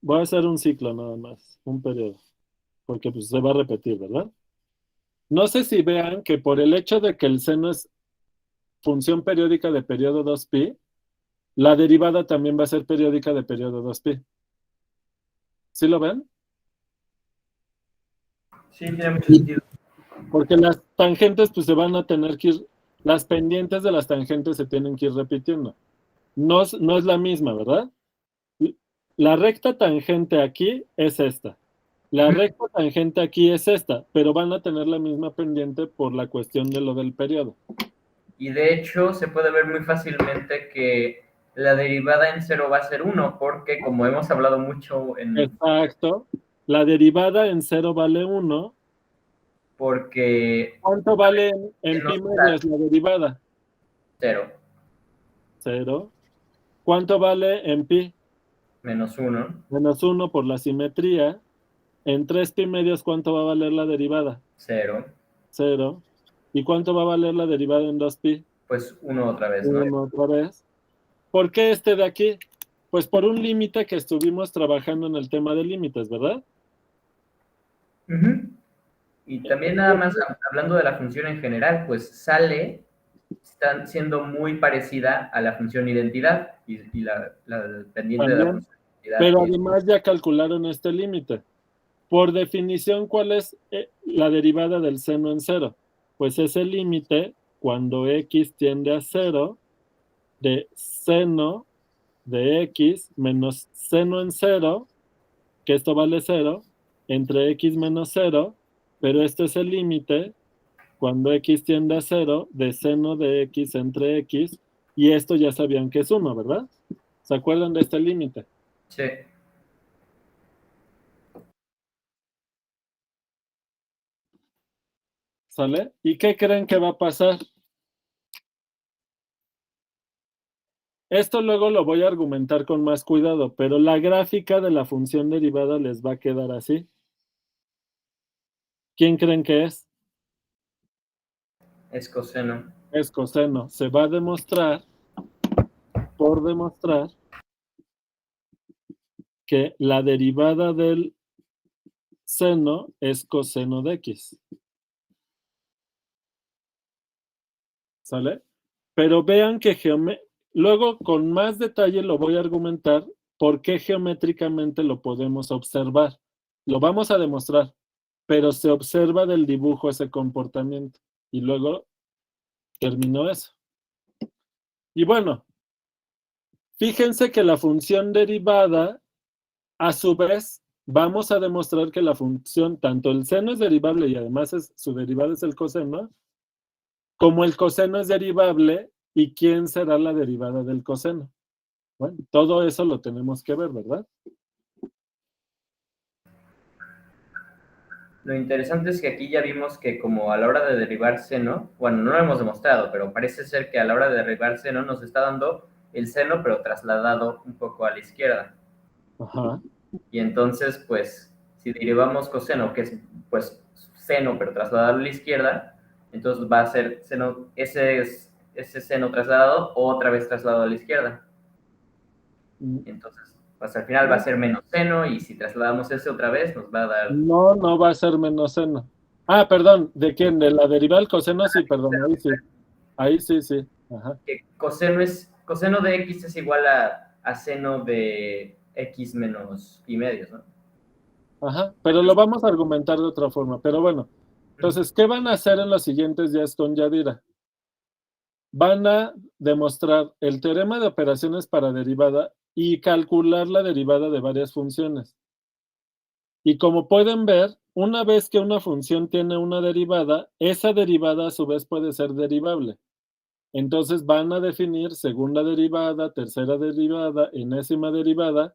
Voy a hacer un ciclo nada más, un periodo, porque pues, se va a repetir, ¿verdad? No sé si vean que por el hecho de que el seno es función periódica de periodo 2pi, la derivada también va a ser periódica de periodo 2pi. ¿Sí lo ven? Sí, tiene mucho sentido. Porque las tangentes pues se van a tener que ir, las pendientes de las tangentes se tienen que ir repitiendo. No es la misma, ¿verdad? La recta tangente aquí es esta. La recta tangente aquí es esta, pero van a tener la misma pendiente por la cuestión de lo del periodo. Y de hecho se puede ver muy fácilmente que la derivada en 0 va a ser 1, porque como hemos hablado mucho en... Exacto. La derivada en 0 vale 1. Porque... ¿Cuánto vale en pi medios la derivada? 0. 0. ¿Cuánto vale en pi? Menos 1, Menos 1 por la simetría. En 3 pi medios, ¿cuánto va a valer la derivada? 0. 0. ¿Y cuánto va a valer la derivada en 2 pi? Pues 1 otra vez, ¿no? 1 otra vez. ¿Por qué este de aquí? Pues por un límite que estuvimos trabajando en el tema de límites, ¿verdad? Ujú. Y también nada más hablando de la función en general, pues sale, está siendo muy parecida a la función identidad y la pendiente de la También. función identidad. Pero además ya calcularon este límite. Por definición, ¿cuál es la derivada del seno en 0? Pues es el límite cuando x tiende a 0 de seno de x menos seno en 0, que esto vale 0, entre x menos 0, pero este es el límite cuando x tiende a 0 de seno de x entre x, y esto ya sabían que es 1, ¿verdad? ¿Se acuerdan de este límite? Sí. ¿Sale? ¿Y qué creen que va a pasar? Esto luego lo voy a argumentar con más cuidado, pero la gráfica de la función derivada les va a quedar así. ¿Quién creen que es? Es coseno. Es coseno. Se va a demostrar, por demostrar, que la derivada del seno es coseno de x. ¿Sale? Pero vean que luego con más detalle lo voy a argumentar por qué geométricamente lo podemos observar. Lo vamos a demostrar, pero se observa del dibujo ese comportamiento. Y luego terminó eso. Y bueno, fíjense que la función derivada, a su vez, vamos a demostrar que la función, tanto el seno es derivable y además su derivada es el coseno, como el coseno es derivable, ¿y quién será la derivada del coseno? Bueno, todo eso lo tenemos que ver, ¿verdad? Lo interesante es que aquí ya vimos que como a la hora de derivar seno, bueno, no lo hemos demostrado, pero parece ser que a la hora de derivar seno nos está dando el seno, pero trasladado un poco a la izquierda. Ajá. Y entonces, pues, si derivamos coseno, que es, pues, seno, pero trasladado a la izquierda, entonces va a ser seno, ese seno trasladado otra vez trasladado a la izquierda. Entonces, pues al final va a ser menos seno, y si trasladamos ese otra vez, nos va a dar... No, no va a ser menos seno. Ah, perdón, ¿de quién? ¿De la derivada del coseno? Sí, perdón, ahí sí. Ahí sí, sí. Ajá. Que coseno de x es igual a seno de x menos pi medios, ¿no? Ajá, pero lo vamos a argumentar de otra forma. Pero bueno, entonces, ¿qué van a hacer en los siguientes días con Yadira? Van a demostrar el teorema de operaciones para derivada y calcular la derivada de varias funciones. Y como pueden ver, una vez que una función tiene una derivada, esa derivada a su vez puede ser derivable. Entonces van a definir segunda derivada, tercera derivada, enésima derivada,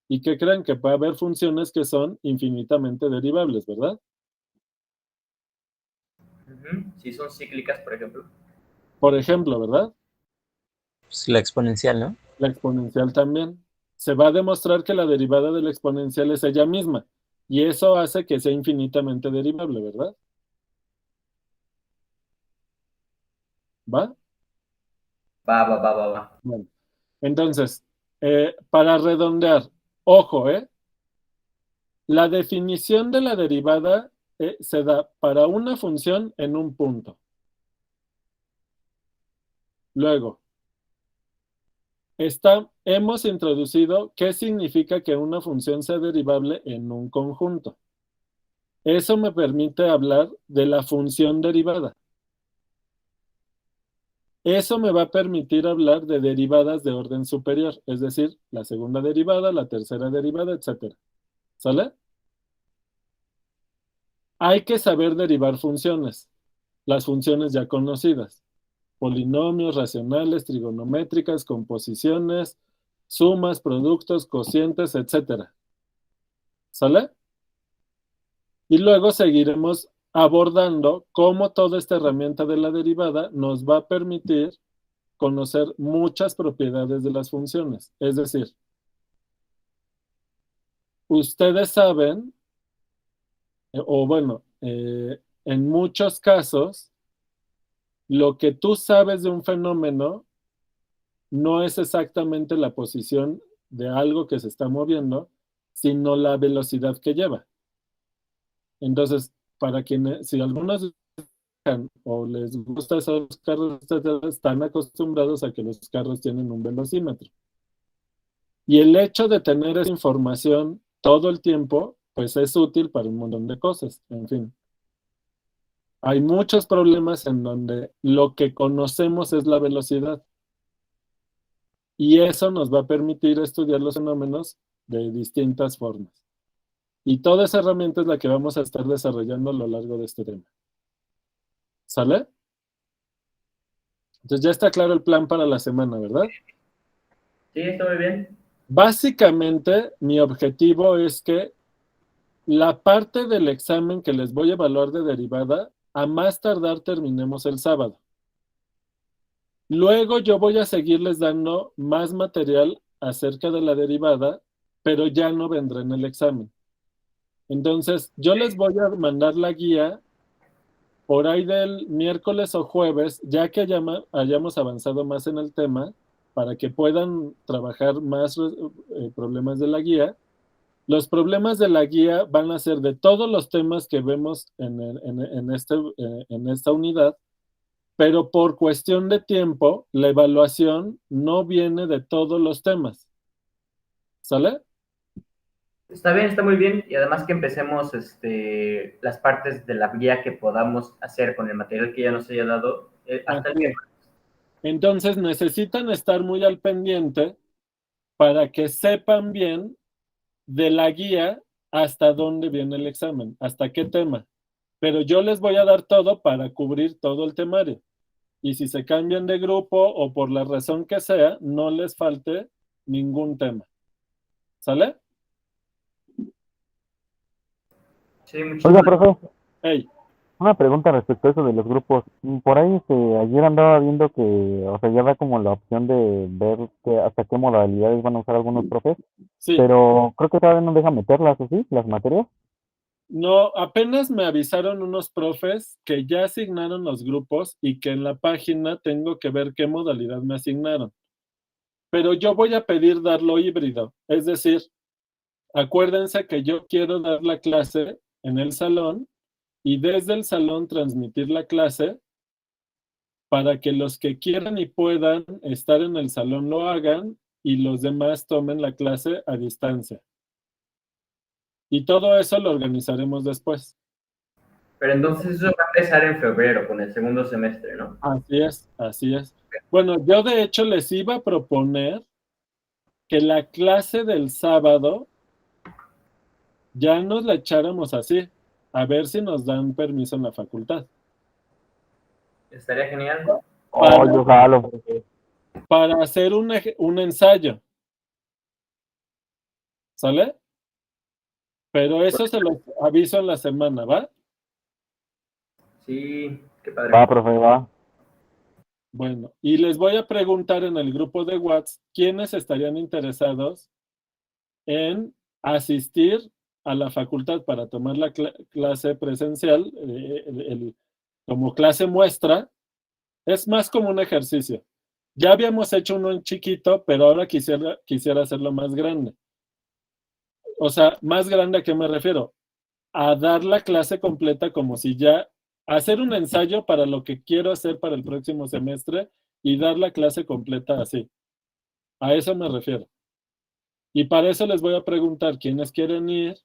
y que creen que puede haber funciones que son infinitamente derivables, ¿verdad? Si son cíclicas, por ejemplo. Por ejemplo, ¿verdad? Pues la exponencial, ¿no? La exponencial también. Se va a demostrar que la derivada de la exponencial es ella misma, y eso hace que sea infinitamente derivable, ¿verdad? ¿Va? Va. Bueno, entonces, para redondear, ojo, la definición de la derivada se da para una función en un punto. Luego, hemos introducido qué significa que una función sea derivable en un conjunto. Eso me permite hablar de la función derivada. Eso me va a permitir hablar de derivadas de orden superior, es decir, la segunda derivada, la tercera derivada, etc. ¿Sale? Hay que saber derivar funciones, las funciones ya conocidas, polinomios, racionales, trigonométricas, composiciones, sumas, productos, cocientes, etc. ¿Sale? Y luego seguiremos abordando cómo toda esta herramienta de la derivada nos va a permitir conocer muchas propiedades de las funciones. Es decir, ustedes saben, en muchos casos, lo que tú sabes de un fenómeno no es exactamente la posición de algo que se está moviendo, sino la velocidad que lleva. Entonces, para quienes, si algunos o les gusta esos carros, están acostumbrados a que los carros tienen un velocímetro. Y el hecho de tener esa información todo el tiempo, pues es útil para un montón de cosas. En fin, hay muchos problemas en donde lo que conocemos es la velocidad. Y eso nos va a permitir estudiar los fenómenos de distintas formas. Y toda esa herramienta es la que vamos a estar desarrollando a lo largo de este tema. ¿Sale? Entonces ya está claro el plan para la semana, ¿verdad? Sí, está muy bien. Básicamente, mi objetivo es que la parte del examen que les voy a evaluar de derivada, a más tardar terminemos el sábado. Luego yo voy a seguirles dando más material acerca de la derivada, pero ya no vendrá en el examen. Entonces, yo les voy a mandar la guía por ahí del miércoles o jueves, ya que hayamos avanzado más en el tema, para que puedan trabajar más problemas de la guía. Los problemas de la guía van a ser de todos los temas que vemos en esta unidad, pero por cuestión de tiempo, la evaluación no viene de todos los temas. ¿Sale? Está bien, está muy bien. Y además que empecemos las partes de la guía que podamos hacer con el material que ya nos haya dado hasta el miércoles. Entonces necesitan estar muy al pendiente para que sepan bien de la guía hasta dónde viene el examen, hasta qué tema. Pero yo les voy a dar todo para cubrir todo el temario. Y si se cambian de grupo o por la razón que sea, no les falte ningún tema. ¿Sale? Sí, muchas Oiga, gracias. profe, Hey, una pregunta respecto a eso de los grupos. Por ahí, ayer andaba viendo que, o sea, ya da como la opción de ver hasta qué modalidades van a usar algunos profes, sí. pero creo que todavía no deja meterlas, ¿o sí? Las materias. No, apenas me avisaron unos profes que ya asignaron los grupos y que en la página tengo que ver qué modalidad me asignaron. Pero yo voy a pedir darlo híbrido. Es decir, acuérdense que yo quiero dar la clase en el salón y desde el salón transmitir la clase para que los que quieran y puedan estar en el salón lo hagan y los demás tomen la clase a distancia. Y todo eso lo organizaremos después. Pero entonces eso va a empezar en febrero con el segundo semestre, ¿no? Así es, así es. Bueno, yo de hecho les iba a proponer que la clase del sábado ya nos la echáramos así, a ver si nos dan permiso en la facultad. Estaría genial. Yo jalo, profe. Para hacer un ensayo. ¿Sale? Pero eso se los aviso en la semana, ¿va? Sí, qué padre. Va, profe, va. Bueno, y les voy a preguntar en el grupo de WhatsApp quiénes estarían interesados en asistir a la facultad para tomar la clase presencial, como clase muestra. Es más como un ejercicio. Ya habíamos hecho uno en chiquito, pero ahora quisiera hacerlo más grande. O sea, más grande, ¿a qué me refiero? A dar la clase completa como si ya hacer un ensayo para lo que quiero hacer para el próximo semestre y dar la clase completa así. A eso me refiero. Y para eso les voy a preguntar quiénes quieren ir,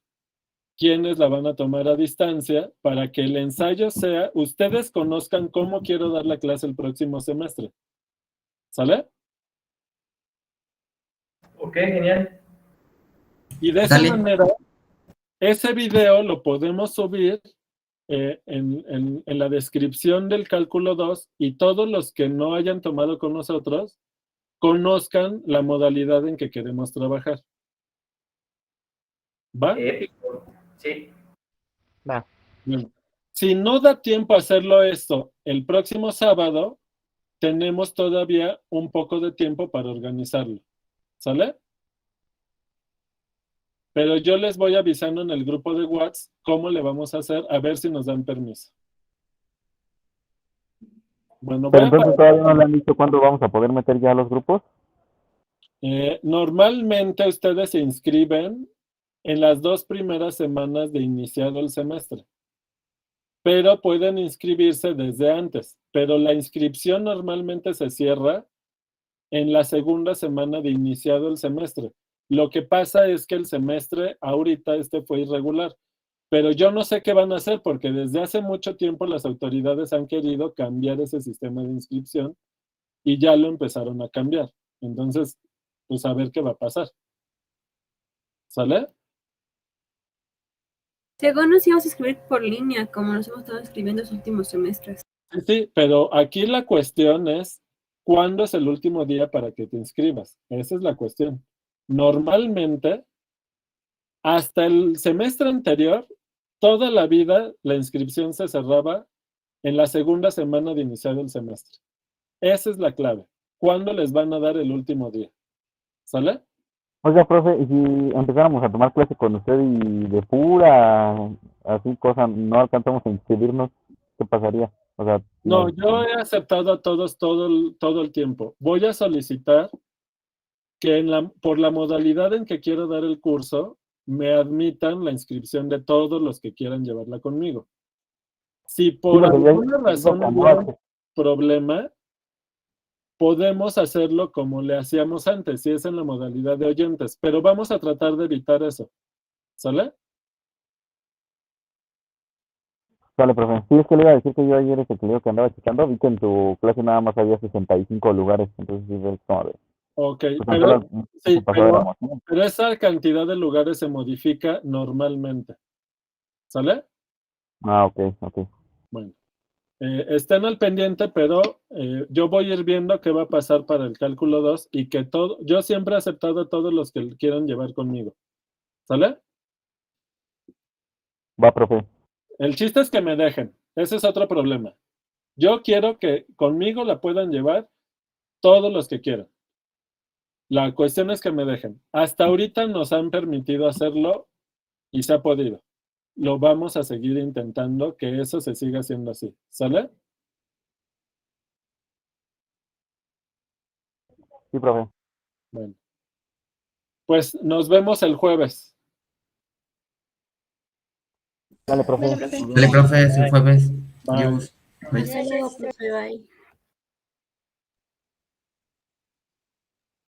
quiénes la van a tomar a distancia, para que el ensayo sea, ustedes conozcan cómo quiero dar la clase el próximo semestre. ¿Sale? Ok, genial. Y de esa Dale. manera, ese video lo podemos subir en la descripción del cálculo 2 y todos los que no hayan tomado con nosotros conozcan la modalidad en que queremos trabajar. ¿Va? Épico. Sí. Bueno, si no da tiempo a hacerlo esto el próximo sábado, tenemos todavía un poco de tiempo para organizarlo. ¿Sale? Pero yo les voy avisando en el grupo de WhatsApp cómo le vamos a hacer, a ver si nos dan permiso. Bueno, Pero entonces todavía no le han dicho cuándo vamos a poder meter ya los grupos. Normalmente ustedes se inscriben en las 2 primeras semanas de iniciado el semestre, pero pueden inscribirse desde antes, pero la inscripción normalmente se cierra en la segunda semana de iniciado el semestre. Lo que pasa es que el semestre ahorita fue irregular, pero yo no sé qué van a hacer porque desde hace mucho tiempo las autoridades han querido cambiar ese sistema de inscripción y ya lo empezaron a cambiar. Entonces, pues a ver qué va a pasar. ¿Sale? Según nos íbamos a escribir por línea, como nos hemos estado escribiendo los últimos semestres. Sí, pero aquí la cuestión es, ¿cuándo es el último día para que te inscribas? Esa es la cuestión. Normalmente, hasta el semestre anterior, toda la vida la inscripción se cerraba en la segunda semana de iniciar el semestre. Esa es la clave. ¿Cuándo les van a dar el último día? ¿Sale? Oiga, profe, y si empezáramos a tomar clase con usted y de pura, así cosa, no alcanzamos a inscribirnos, ¿qué pasaría? O sea, No, yo he aceptado a todos todo el tiempo. Voy a solicitar que por la modalidad en que quiero dar el curso, me admitan la inscripción de todos los que quieran llevarla conmigo. Si por alguna razón hubiera un problema, podemos hacerlo como le hacíamos antes, si es en la modalidad de oyentes, pero vamos a tratar de evitar eso. ¿Sale? Sale, profe. Sí, es que le iba a decir que yo ayer que creo que andaba checando, vi que en tu clase nada más había 65 lugares, entonces sí, es como de... Ok, pues, pero esa cantidad de lugares se modifica normalmente. ¿Sale? Ah, ok. Bueno. Estén al pendiente, pero yo voy a ir viendo qué va a pasar para el cálculo 2 y que yo siempre he aceptado a todos los que quieran llevar conmigo. ¿Sale? Va, profe. El chiste es que me dejen. Ese es otro problema. Yo quiero que conmigo la puedan llevar todos los que quieran. La cuestión es que me dejen. Hasta ahorita nos han permitido hacerlo y se ha podido. Lo vamos a seguir intentando que eso se siga haciendo así. ¿Sale? Sí, profe. Bueno. Pues nos vemos el jueves. Dale, profe. Dale, profe, es el jueves. Bye. Adiós. Bye. Hasta luego, profe. Bye.